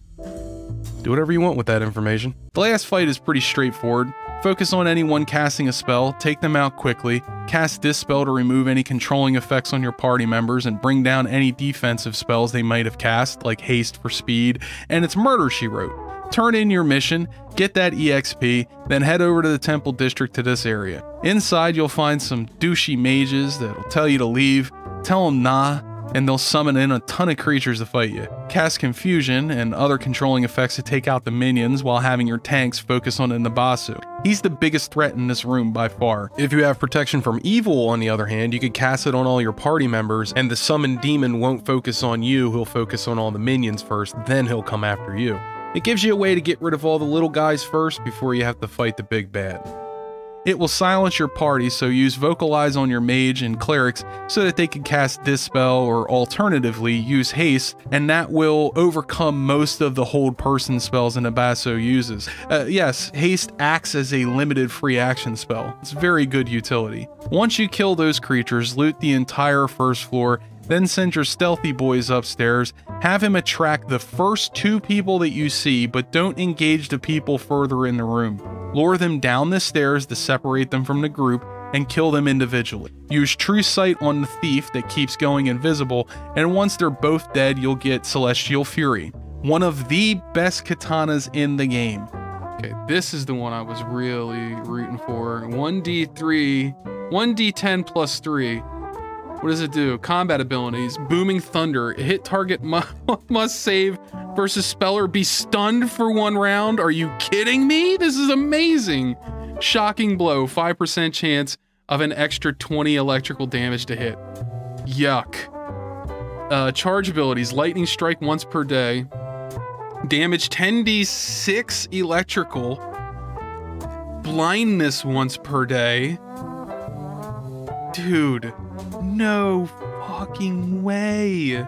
do whatever you want with that information. The last fight is pretty straightforward. Focus on anyone casting a spell, take them out quickly, cast Dispel to remove any controlling effects on your party members, and bring down any defensive spells they might have cast, like Haste for speed, and it's Murder, She Wrote. Turn in your mission, get that EXP, then head over to the Temple District to this area. Inside you'll find some douchey mages that'll tell you to leave, tell them nah, and they'll summon in a ton of creatures to fight you. Cast Confusion and other controlling effects to take out the minions while having your tanks focus on Nabasu. He's the biggest threat in this room by far. If you have protection from evil, on the other hand, you could cast it on all your party members, and the summoned demon won't focus on you, he'll focus on all the minions first, then he'll come after you. It gives you a way to get rid of all the little guys first before you have to fight the big bad. It will silence your party, so use Vocalize on your mage and clerics so that they can cast Dispel, or alternatively use Haste, and that will overcome most of the hold person spells Nabasu uses. Yes, Haste acts as a limited free action spell. It's very good utility. Once you kill those creatures, loot the entire first floor, then send your stealthy boys upstairs, have him attract the first 2 people that you see, but don't engage the people further in the room. Lure them down the stairs to separate them from the group, and kill them individually. Use True Sight on the thief that keeps going invisible, and once they're both dead, you'll get Celestial Fury, one of the best katanas in the game. Okay, this is the one I was really rooting for. 1d3, 1d10 plus 3. What does it do? Combat abilities. Booming Thunder. Hit target must save versus speller be stunned for 1 round. Are you kidding me? This is amazing. Shocking Blow. 5% chance of an extra 20 electrical damage to hit. Yuck. Charge abilities. Lightning Strike once per day. Damage 10d6 electrical. Blindness once per day. Dude. No fucking way.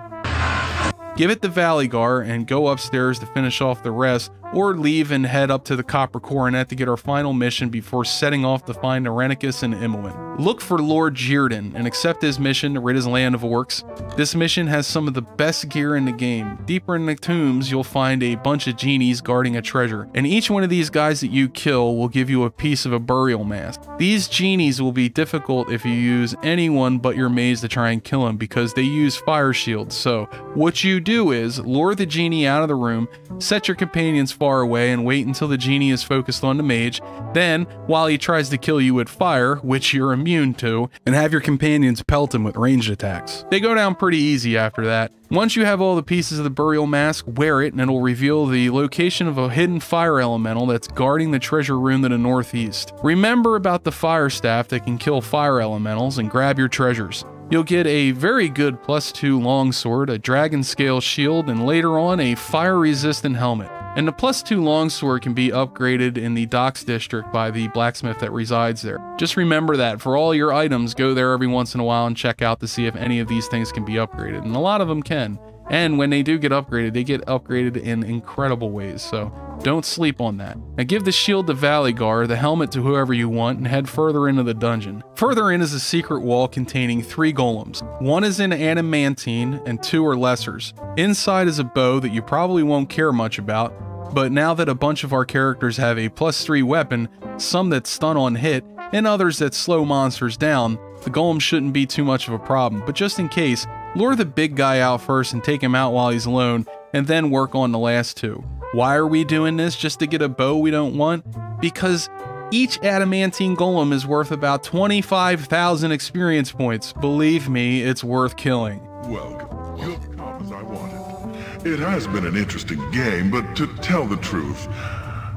Give it the Valigar and go upstairs to finish off the rest, or leave and head up to the Copper Coronet to get our final mission before setting off to find Irenicus and Imoen. Look for Lord Jirdan and accept his mission to rid his land of orcs. This mission has some of the best gear in the game. Deeper in the tombs, you'll find a bunch of genies guarding a treasure, and each one of these guys that you kill will give you a piece of a burial mask. These genies will be difficult if you use anyone but your mage to try and kill them, because they use fire shields. So what you do is lure the genie out of the room, set your companions far away, and wait until the genie is focused on the mage. Then, while he tries to kill you with fire, which you're immune to, and have your companions pelt him with ranged attacks. They go down pretty easy after that. Once you have all the pieces of the burial mask, wear it and it'll reveal the location of a hidden fire elemental that's guarding the treasure room to the northeast. Remember about the fire staff that can kill fire elementals and grab your treasures. you'll get a very good +2 longsword, a dragon scale shield, and later on a fire-resistant helmet. And the +2 longsword can be upgraded in the docks district by the blacksmith that resides there. Just remember that for all your items, go there every once in a while and check out to see if any of these things can be upgraded, and a lot of them can. And when they do get upgraded, they get upgraded in incredible ways, so don't sleep on that. Now give the shield to Valigar, the helmet to whoever you want, and head further into the dungeon. Further in is a secret wall containing 3 golems. 1 is in adamantine and 2 are lessers. Inside is a bow that you probably won't care much about, but now that a bunch of our characters have a +3 weapon, some that stun on hit, and others that slow monsters down, the golem shouldn't be too much of a problem. But just in case, lure the big guy out first and take him out while he's alone, and then work on the last 2. Why are we doing this? Just to get a bow we don't want? Because each adamantine golem is worth about 25,000 experience points. Believe me, it's worth killing. Welcome. You've come as I wanted. It has been an interesting game, but to tell the truth,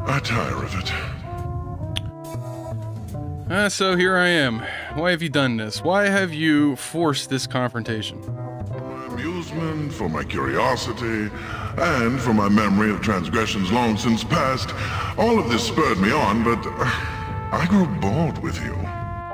I tire of it. So here I am. Why have you done this? Why have you forced this confrontation? For my amusement, for my curiosity, and for my memory of transgressions long since past, all of this spurred me on, but I grow bored with you.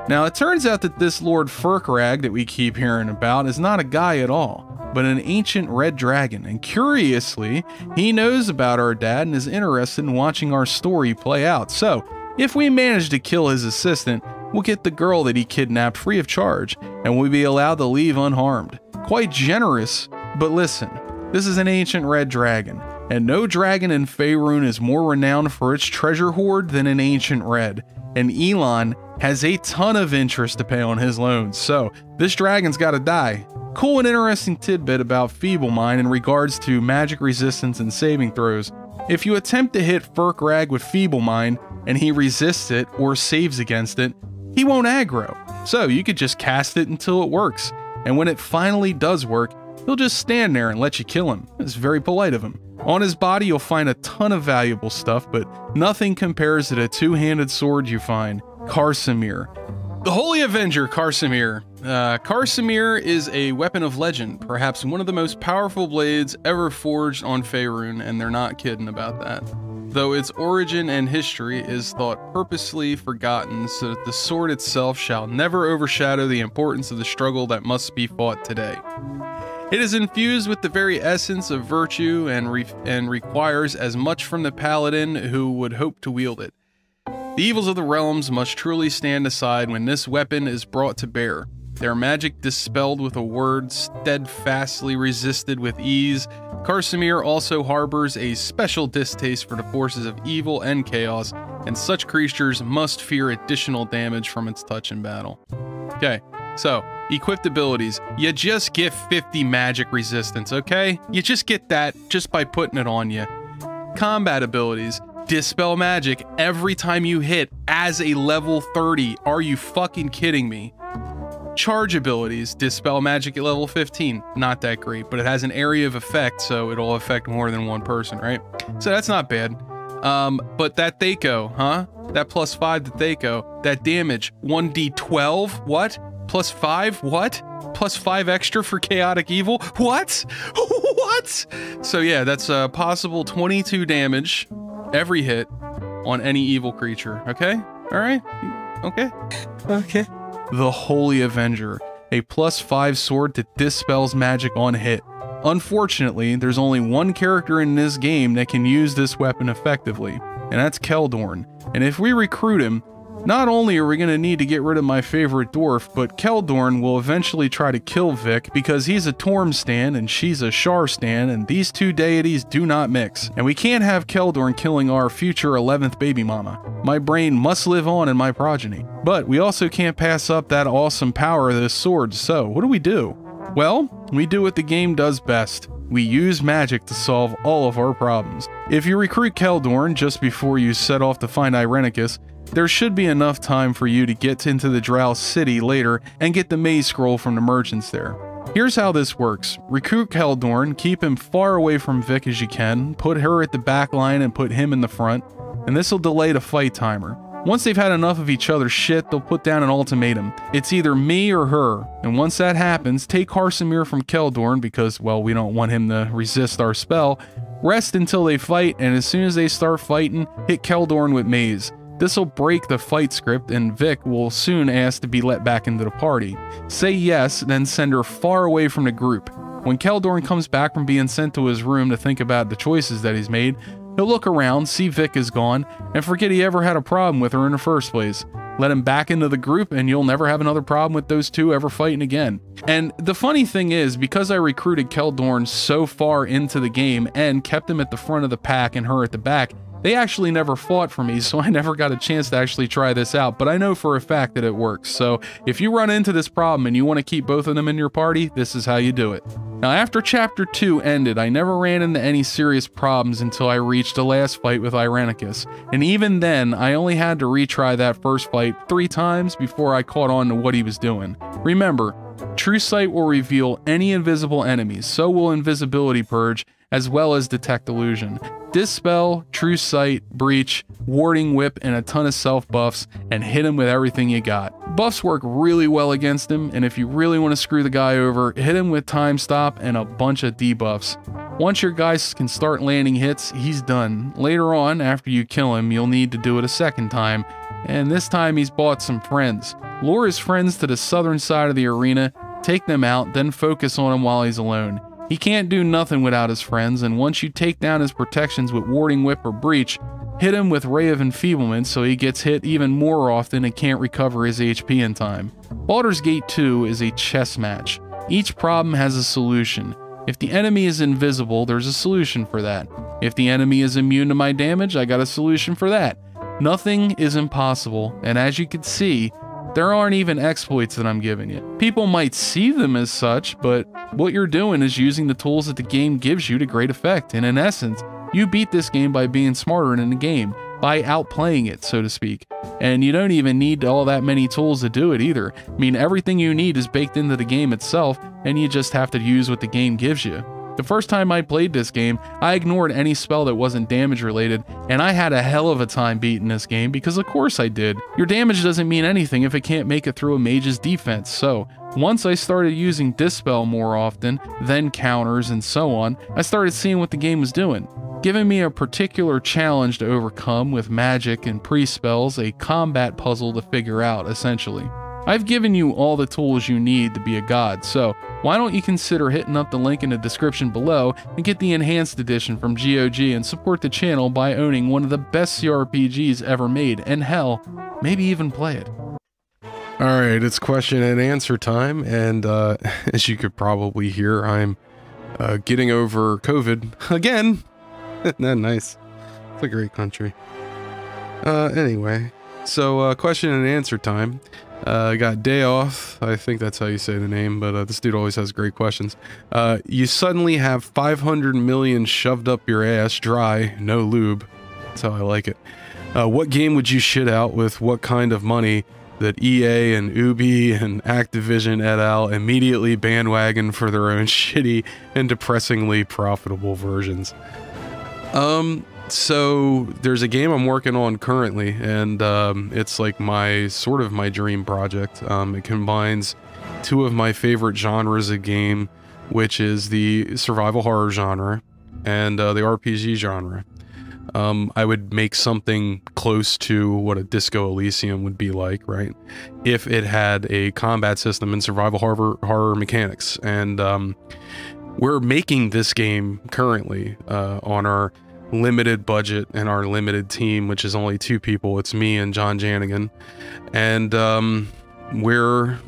Now, it turns out that this Lord Furkrag that we keep hearing about is not a guy at all, but an ancient red dragon, and curiously, he knows about our dad and is interested in watching our story play out. So, if we manage to kill his assistant, we'll get the girl that he kidnapped free of charge, and we'll be allowed to leave unharmed. Quite generous, but listen, this is an ancient red dragon, and no dragon in Faerun is more renowned for its treasure hoard than an ancient red, and Elon has a ton of interest to pay on his loans, so this dragon's gotta die. Cool and interesting tidbit about Feeble Mind in regards to magic resistance and saving throws. If you attempt to hit Furkrag with Feeble Mind, and he resists it or saves against it, he won't aggro. So you could just cast it until it works, and when it finally does work, he'll just stand there and let you kill him. It's very polite of him. On his body you'll find a ton of valuable stuff, but nothing compares to the 2-handed sword you find, Karsamir. The Holy Avenger, Karsamir. Karsamir is a weapon of legend, perhaps one of the most powerful blades ever forged on Faerun, and they're not kidding about that. Though its origin and history is thought purposely forgotten so that the sword itself shall never overshadow the importance of the struggle that must be fought today. It is infused with the very essence of virtue and requires as much from the paladin who would hope to wield it. The evils of the realms must truly stand aside when this weapon is brought to bear. Their magic dispelled with a word, steadfastly resisted with ease. Karsamir also harbors a special distaste for the forces of evil and chaos, and such creatures must fear additional damage from its touch in battle. Okay, so, equipped abilities. You just get 50 magic resistance, okay? You just get that just by putting it on you. Combat abilities. Dispel magic every time you hit as a level 30. Are you fucking kidding me? Charge abilities, dispel magic at level 15, not that great, but it has an area of effect, so it'll affect more than one person, right? So that's not bad. But that Thaco, huh? That +5 to Thaco, that damage, 1d12, what? +5, what? +5 extra for chaotic evil, what? What? So yeah, that's a possible 22 damage every hit on any evil creature, okay? All right? Okay? Okay. The Holy Avenger, a +5 sword that dispels magic on hit. Unfortunately, there's only one character in this game that can use this weapon effectively, and that's Keldorn. And if we recruit him, not only are we going to need to get rid of my favorite dwarf, but Keldorn will eventually try to kill Vic because he's a Torm stan and she's a Shar stan, and these two deities do not mix. And we can't have Keldorn killing our future 11th baby mama. My brain must live on in my progeny. But we also can't pass up that awesome power of this sword, so what do? Well, we do what the game does best. We use magic to solve all of our problems. If you recruit Keldorn just before you set off to find Irenicus, there should be enough time for you to get into the Drow City later and get the Maze Scroll from the merchants there. Here's how this works. Recruit Keldorn, keep him far away from Vic as you can, put her at the back line and put him in the front, and this will delay the fight timer. Once they've had enough of each other's shit, they'll put down an ultimatum. It's either me or her, and once that happens, take Karsamir from Keldorn because, well, we don't want him to resist our spell, rest until they fight, and as soon as they start fighting, hit Keldorn with Maze. This'll break the fight script, and Vic will soon ask to be let back into the party. Say yes, then send her far away from the group. When Keldorn comes back from being sent to his room to think about the choices that he's made, he'll look around, see Vic is gone, and forget he ever had a problem with her in the first place. Let him back into the group, and you'll never have another problem with those two ever fighting again. And the funny thing is, because I recruited Keldorn so far into the game and kept him at the front of the pack and her at the back, they actually never fought for me, so I never got a chance to actually try this out, but I know for a fact that it works. So if you run into this problem and you want to keep both of them in your party, this is how you do it. Now, after Chapter 2 ended, I never ran into any serious problems until I reached the last fight with Irenicus, and even then, I only had to retry that first fight 3 times before I caught on to what he was doing. Remember, True Sight will reveal any invisible enemies, so will Invisibility Purge, as well as Detect Illusion. Dispel, True Sight, Breach, Warding Whip, and a ton of self buffs, and hit him with everything you got. Buffs work really well against him, and if you really want to screw the guy over, hit him with Time Stop and a bunch of debuffs. Once your guys can start landing hits, he's done. Later on, after you kill him, you'll need to do it a second time, and this time he's bought some friends. Lure his friends to the southern side of the arena, take them out, then focus on him while he's alone. He can't do nothing without his friends, and once you take down his protections with Warding Whip or Breach, hit him with Ray of Enfeeblement so he gets hit even more often and can't recover his HP in time. Baldur's Gate 2 is a chess match. Each problem has a solution. If the enemy is invisible, there's a solution for that. If the enemy is immune to my damage, I got a solution for that. Nothing is impossible, and as you can see, there aren't even exploits that I'm giving you. People might see them as such, but what you're doing is using the tools that the game gives you to great effect, and in essence, you beat this game by being smarter in the game, by outplaying it, so to speak. And you don't even need all that many tools to do it either. I mean, everything you need is baked into the game itself, and you just have to use what the game gives you. The first time I played this game, I ignored any spell that wasn't damage related, and I had a hell of a time beating this game because of course I did. Your damage doesn't mean anything if it can't make it through a mage's defense, so once I started using Dispel more often, then counters and so on, I started seeing what the game was doing, giving me a particular challenge to overcome with magic and pre-spells, a combat puzzle to figure out essentially. I've given you all the tools you need to be a god, so why don't you consider hitting up the link in the description below and get the Enhanced Edition from GOG and support the channel by owning one of the best CRPGs ever made, and hell, maybe even play it. Alright, it's question and answer time, and as you could probably hear, I'm getting over COVID again. Nice. It's a great country. Anyway, so question and answer time. Got day off. I think that's how you say the name, but this dude always has great questions. You suddenly have 500 million shoved up your ass dry, no lube. That's how I like it. What game would you shit out with what kind of money that EA and Ubi and Activision et al. Immediately bandwagon for their own shitty and depressingly profitable versions? So there's a game I'm working on currently, and it's like my sort of my dream project. It combines two of my favorite genres of game, which is the survival horror genre and the RPG genre. I would make something close to what a Disco Elysium would be like, right? If it had a combat system and survival horror mechanics. And we're making this game currently on our limited budget and our limited team, which is only 2 people. It's me and John Janigan, and we're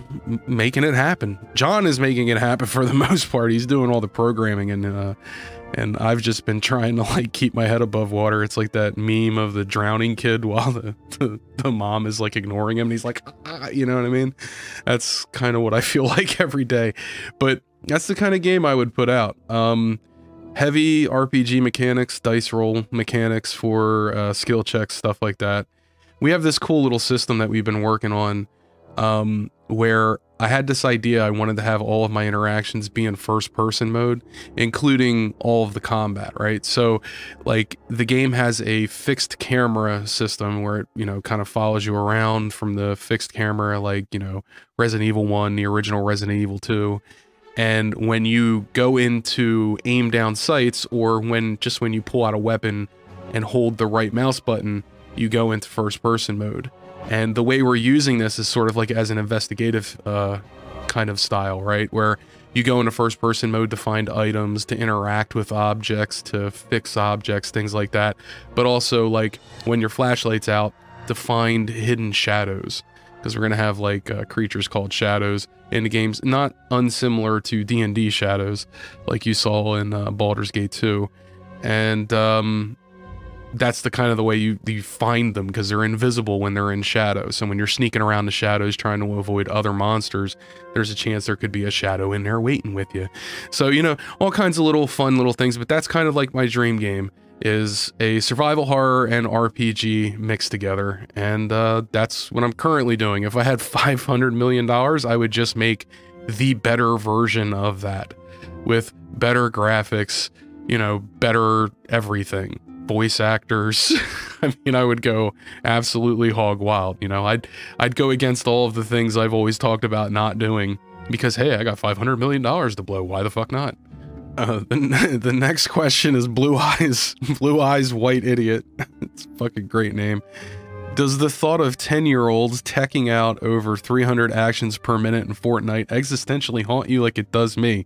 making it happen. John is making it happen for the most part. He's doing all the programming, and I've just been trying to like keep my head above water. It's like that meme of the drowning kid while the mom is like ignoring him, and he's like, ah, you know what I mean? That's kind of what I feel like every day, but that's the kind of game I would put out. Heavy RPG mechanics, dice roll mechanics for skill checks, stuff like that. We have this cool little system that we've been working on where I had this idea I wanted to have all of my interactions be in first person mode, including all of the combat, right? So like the game has a fixed camera system where it, you know, kind of follows you around from the fixed camera, like, you know, Resident Evil 1, the original Resident Evil 2. And when you go into aim down sights, or when you pull out a weapon and hold the right mouse button, you go into first person mode. And the way we're using this is sort of like as an investigative kind of style, right? Where you go into first person mode to find items, to interact with objects, to fix objects, things like that. But also like when your flashlight's out, to find hidden shadows. Because we're going to have like creatures called shadows in the games, not unsimilar to D&D shadows like you saw in Baldur's Gate 2. And that's the kind of the way you find them, because they're invisible when they're in shadow. So when you're sneaking around the shadows trying to avoid other monsters, there's a chance there could be a shadow in there waiting with you. So, you know, all kinds of little fun little things, but that's kind of like my dream game, is a survival horror and RPG mixed together. And that's what I'm currently doing. If I had $500 million, I would just make the better version of that with better graphics, you know, better everything. Voice actors. I mean, I would go absolutely hog wild, you know. I'd go against all of the things I've always talked about not doing, because hey, I got $500 million to blow. Why the fuck not? The next question is Blue Eyes. Blue Eyes White Idiot. It's a fucking great name. Does the thought of 10-year-olds teching out over 300 actions per minute in Fortnite existentially haunt you like it does me?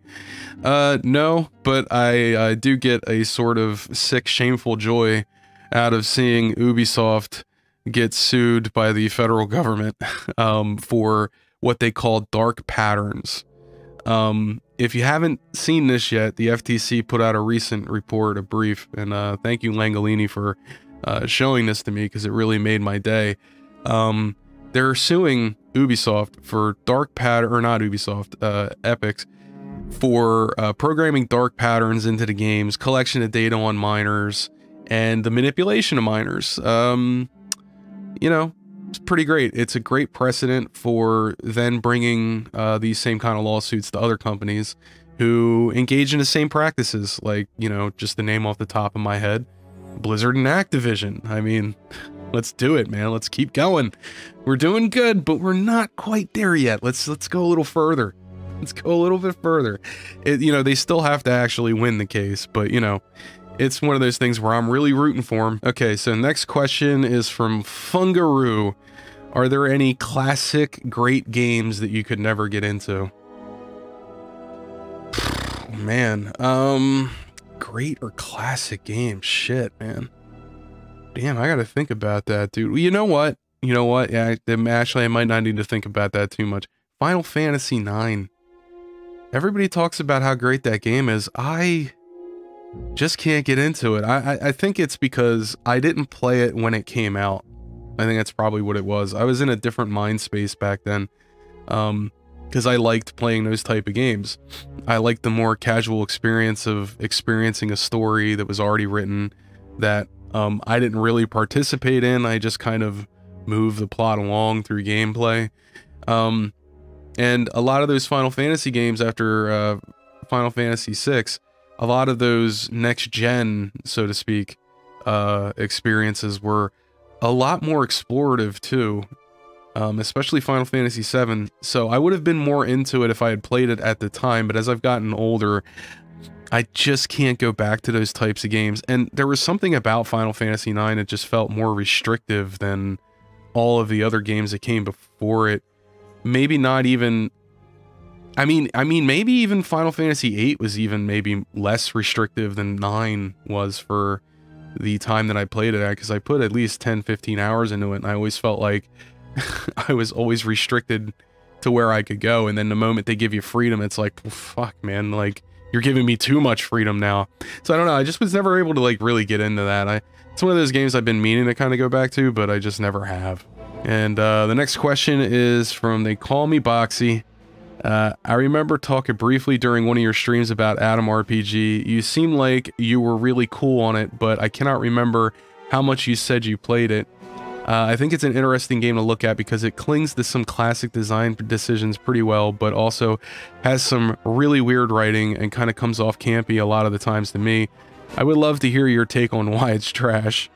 No, but I do get a sort of sick, shameful joy out of seeing Ubisoft get sued by the federal government for what they call dark patterns. If you haven't seen this yet, the FTC put out a recent report, a brief, and thank you, Langolini, for showing this to me, because it really made my day. They're suing Ubisoft for dark pattern, or not Ubisoft, Epic, for programming dark patterns into the games, collection of data on minors, and the manipulation of minors. You know, it's pretty great. It's a great precedent for then bringing these same kind of lawsuits to other companies who engage in the same practices, like, you know, just the name off the top of my head, Blizzard and Activision. I mean, let's do it, man. Let's keep going. We're doing good, but we're not quite there yet. Let's go a little further. Let's go a little bit further. You know, they still have to actually win the case, but, you know, it's one of those things where I'm really rooting for them. Okay, so next question is from Fungaroo. Are there any classic great games that you could never get into? Man, great or classic game? Shit, man. Damn, I gotta think about that, dude. You know what? Yeah, actually, I might not need to think about that too much. Final Fantasy IX. Everybody talks about how great that game is. I just can't get into it. I think it's because I didn't play it when it came out. I think that's probably what it was. I was in a different mind space back then. Because I liked playing those type of games. I liked the more casual experience of experiencing a story that was already written that I didn't really participate in. I just kind of moved the plot along through gameplay. And a lot of those Final Fantasy games after Final Fantasy VI, a lot of those next-gen, so to speak, experiences were a lot more explorative too. Especially Final Fantasy VII, so I would have been more into it if I had played it at the time, but as I've gotten older, I just can't go back to those types of games, and there was something about Final Fantasy IX that just felt more restrictive than all of the other games that came before it. Maybe not even... I mean, maybe even Final Fantasy VIII was even maybe less restrictive than 9 was for the time that I played it at, because I put at least 10-15 hours into it, and I always felt like I was always restricted to where I could go, and then the moment they give you freedom, it's like, well, fuck, man, like, you're giving me too much freedom now. So I don't know, I just was never able to, like, really get into that. It's one of those games I've been meaning to kind of go back to, but I just never have. And the next question is from They Call Me Boxy. I remember talking briefly during one of your streams about Atom RPG. You seemed like you were really cool on it, but I cannot remember how much you said you played it. I think it's an interesting game to look at because it clings to some classic design decisions pretty well, but also has some really weird writing and kind of comes off campy a lot of the times to me. I would love to hear your take on why it's trash.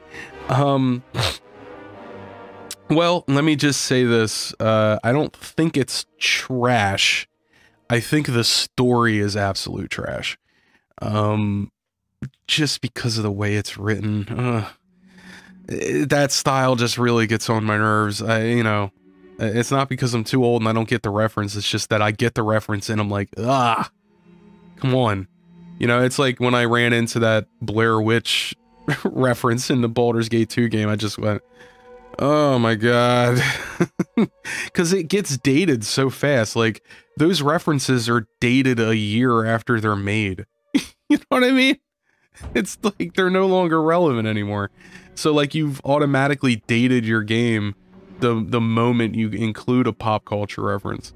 Well, let me just say this. I don't think it's trash. I think the story is absolute trash. Just because of the way it's written. That style just really gets on my nerves. You know, it's not because I'm too old and I don't get the reference. It's just that I get the reference and I'm like, ah, come on. You know, it's like when I ran into that Blair Witch reference in the Baldur's Gate 2 game, I just went, oh my god. Because it gets dated so fast. Like, those references are dated a year after they're made. You know what I mean? It's like they're no longer relevant anymore. So like you've automatically dated your game the moment you include a pop culture reference.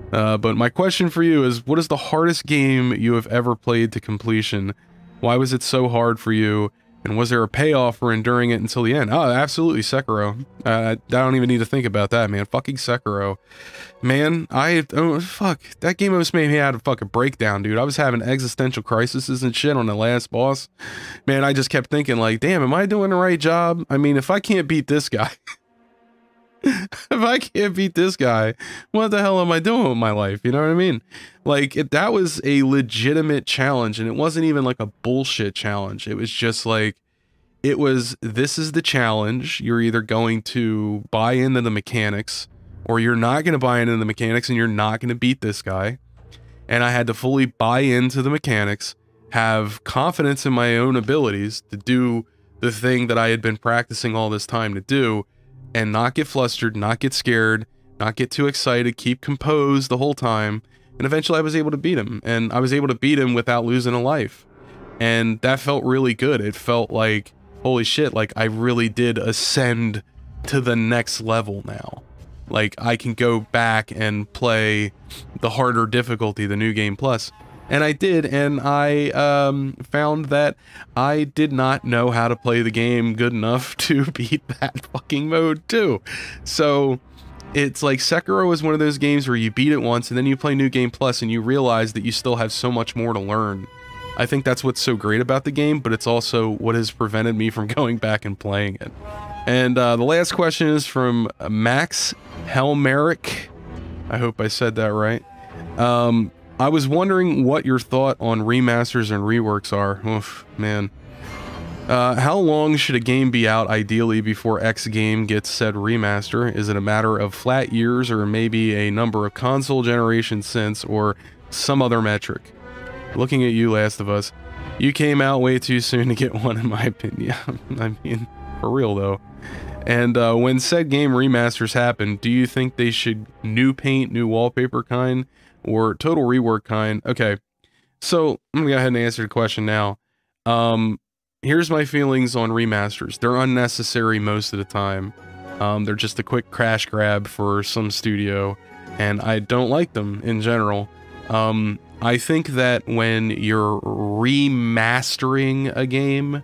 But my question for you is, what is the hardest game you have ever played to completion? Why was it so hard for you? And was there a payoff for enduring it until the end? Oh, absolutely, Sekiro. I don't even need to think about that, man. Fucking Sekiro. Man, fuck. That game almost made me have a fucking breakdown, dude. I was having existential crises and shit on the last boss. Man, I just kept thinking, like, damn, am I doing the right job? I mean, if I can't beat this guy... if I can't beat this guy, what the hell am I doing with my life? You know what I mean? Like, that was a legitimate challenge, and it wasn't even like a bullshit challenge. It was just like, this is the challenge. You're either going to buy into the mechanics, or you're not going to buy into the mechanics, and you're not going to beat this guy. And I had to fully buy into the mechanics, have confidence in my own abilities to do the thing that I had been practicing all this time to do, and not get flustered, not get scared, not get too excited, keep composed the whole time, and eventually I was able to beat him, and I was able to beat him without losing a life, and that felt really good. It felt like, holy shit, like I really did ascend to the next level now. Like, I can go back and play the harder difficulty, the New Game Plus. And I did, and I found that I did not know how to play the game good enough to beat that fucking mode too. So it's like Sekiro is one of those games where you beat it once and then you play New Game Plus and you realize that you still have so much more to learn. I think that's what's so great about the game, but it's also what has prevented me from going back and playing it. And the last question is from Max Helmerick. I hope I said that right. I was wondering what your thought on remasters and reworks are. Oof, man. How long should a game be out ideally before X game gets said remaster? Is it a matter of flat years or maybe a number of console generations since or some other metric? Looking at you, Last of Us, you came out way too soon to get one in my opinion. I mean, for real though. And when said game remasters happen, do you think they should new paint, new wallpaper kind? Or total rework kind? Okay, so I'm gonna go ahead and answer the question now. Here's my feelings on remasters. They're unnecessary most of the time. They're just a quick crash grab for some studio, and I don't like them in general. I think that when you're remastering a game,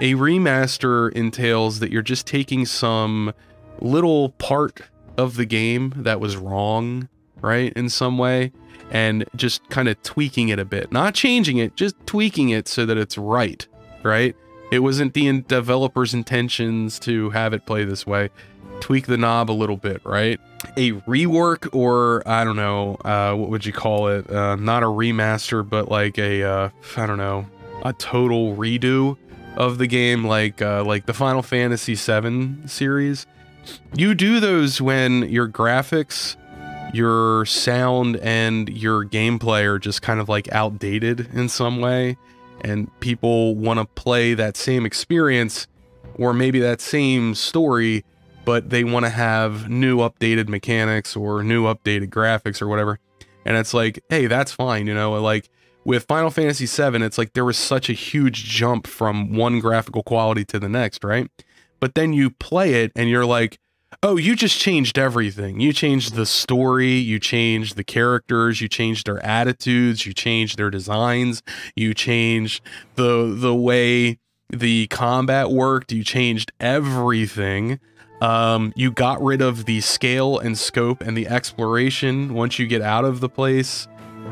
a remaster entails that you're just taking some little part of the game that was wrong, right, in some way, and just kind of tweaking it a bit. Not changing it, just tweaking it so that it's right, right? It wasn't the developer's intentions to have it play this way. Tweak the knob a little bit, right? A rework, or I don't know, what would you call it? Not a remaster, but like a, I don't know, a total redo of the game, like the Final Fantasy VII series. You do those when your graphics, your sound, and your gameplay are just kind of like outdated in some way, and people want to play that same experience, or maybe that same story, but they want to have new updated mechanics or new updated graphics or whatever. And it's like, hey, that's fine, you know, like with Final Fantasy VII, it's like there was such a huge jump from one graphical quality to the next, right? But then you play it and you're like, oh, you just changed everything. You changed the story, you changed the characters, you changed their attitudes, you changed their designs, you changed the way the combat worked, you changed everything. You got rid of the scale and scope and the exploration once you get out of the place.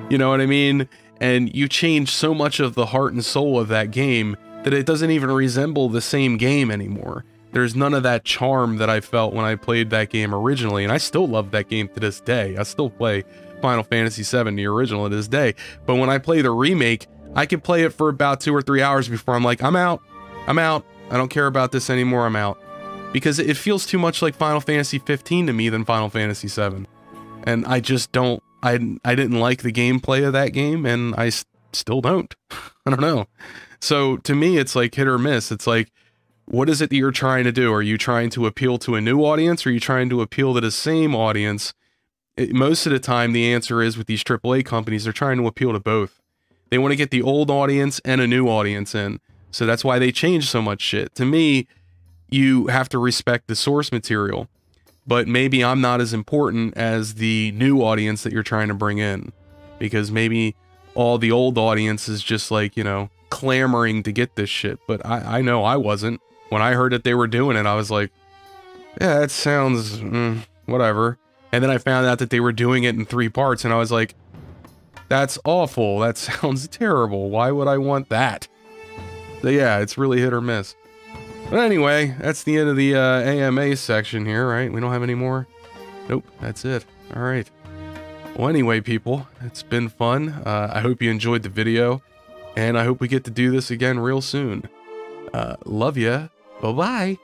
You know what I mean? And you change so much of the heart and soul of that game that it doesn't even resemble the same game anymore. There's none of that charm that I felt when I played that game originally, and I still love that game to this day. I still play Final Fantasy VII, the original, to this day. But when I play the remake, I can play it for about 2 or 3 hours before I'm like, I'm out. I don't care about this anymore, I'm out. Because it feels too much like Final Fantasy 15 to me than Final Fantasy 7. And I just don't, I didn't like the gameplay of that game, and I still don't. I don't know. So to me, it's like hit or miss. It's like, what is it that you're trying to do? Are you trying to appeal to a new audience, or are you trying to appeal to the same audience? Most of the time, the answer is with these AAA companies, they're trying to appeal to both. They want to get the old audience and a new audience in. So that's why they change so much shit. To me, you have to respect the source material, but maybe I'm not as important as the new audience that you're trying to bring in, because maybe all the old audience is just like, you know, clamoring to get this shit. But I know I wasn't. When I heard that they were doing it, I was like, yeah, that sounds whatever. And then I found out that they were doing it in 3 parts, and I was like, that's awful. That sounds terrible. Why would I want that? So yeah, it's really hit or miss. But anyway, that's the end of the AMA section here, right? We don't have any more? Nope, that's it. All right. Well, anyway, people, it's been fun. I hope you enjoyed the video, and I hope we get to do this again real soon. Love ya. Bye-bye.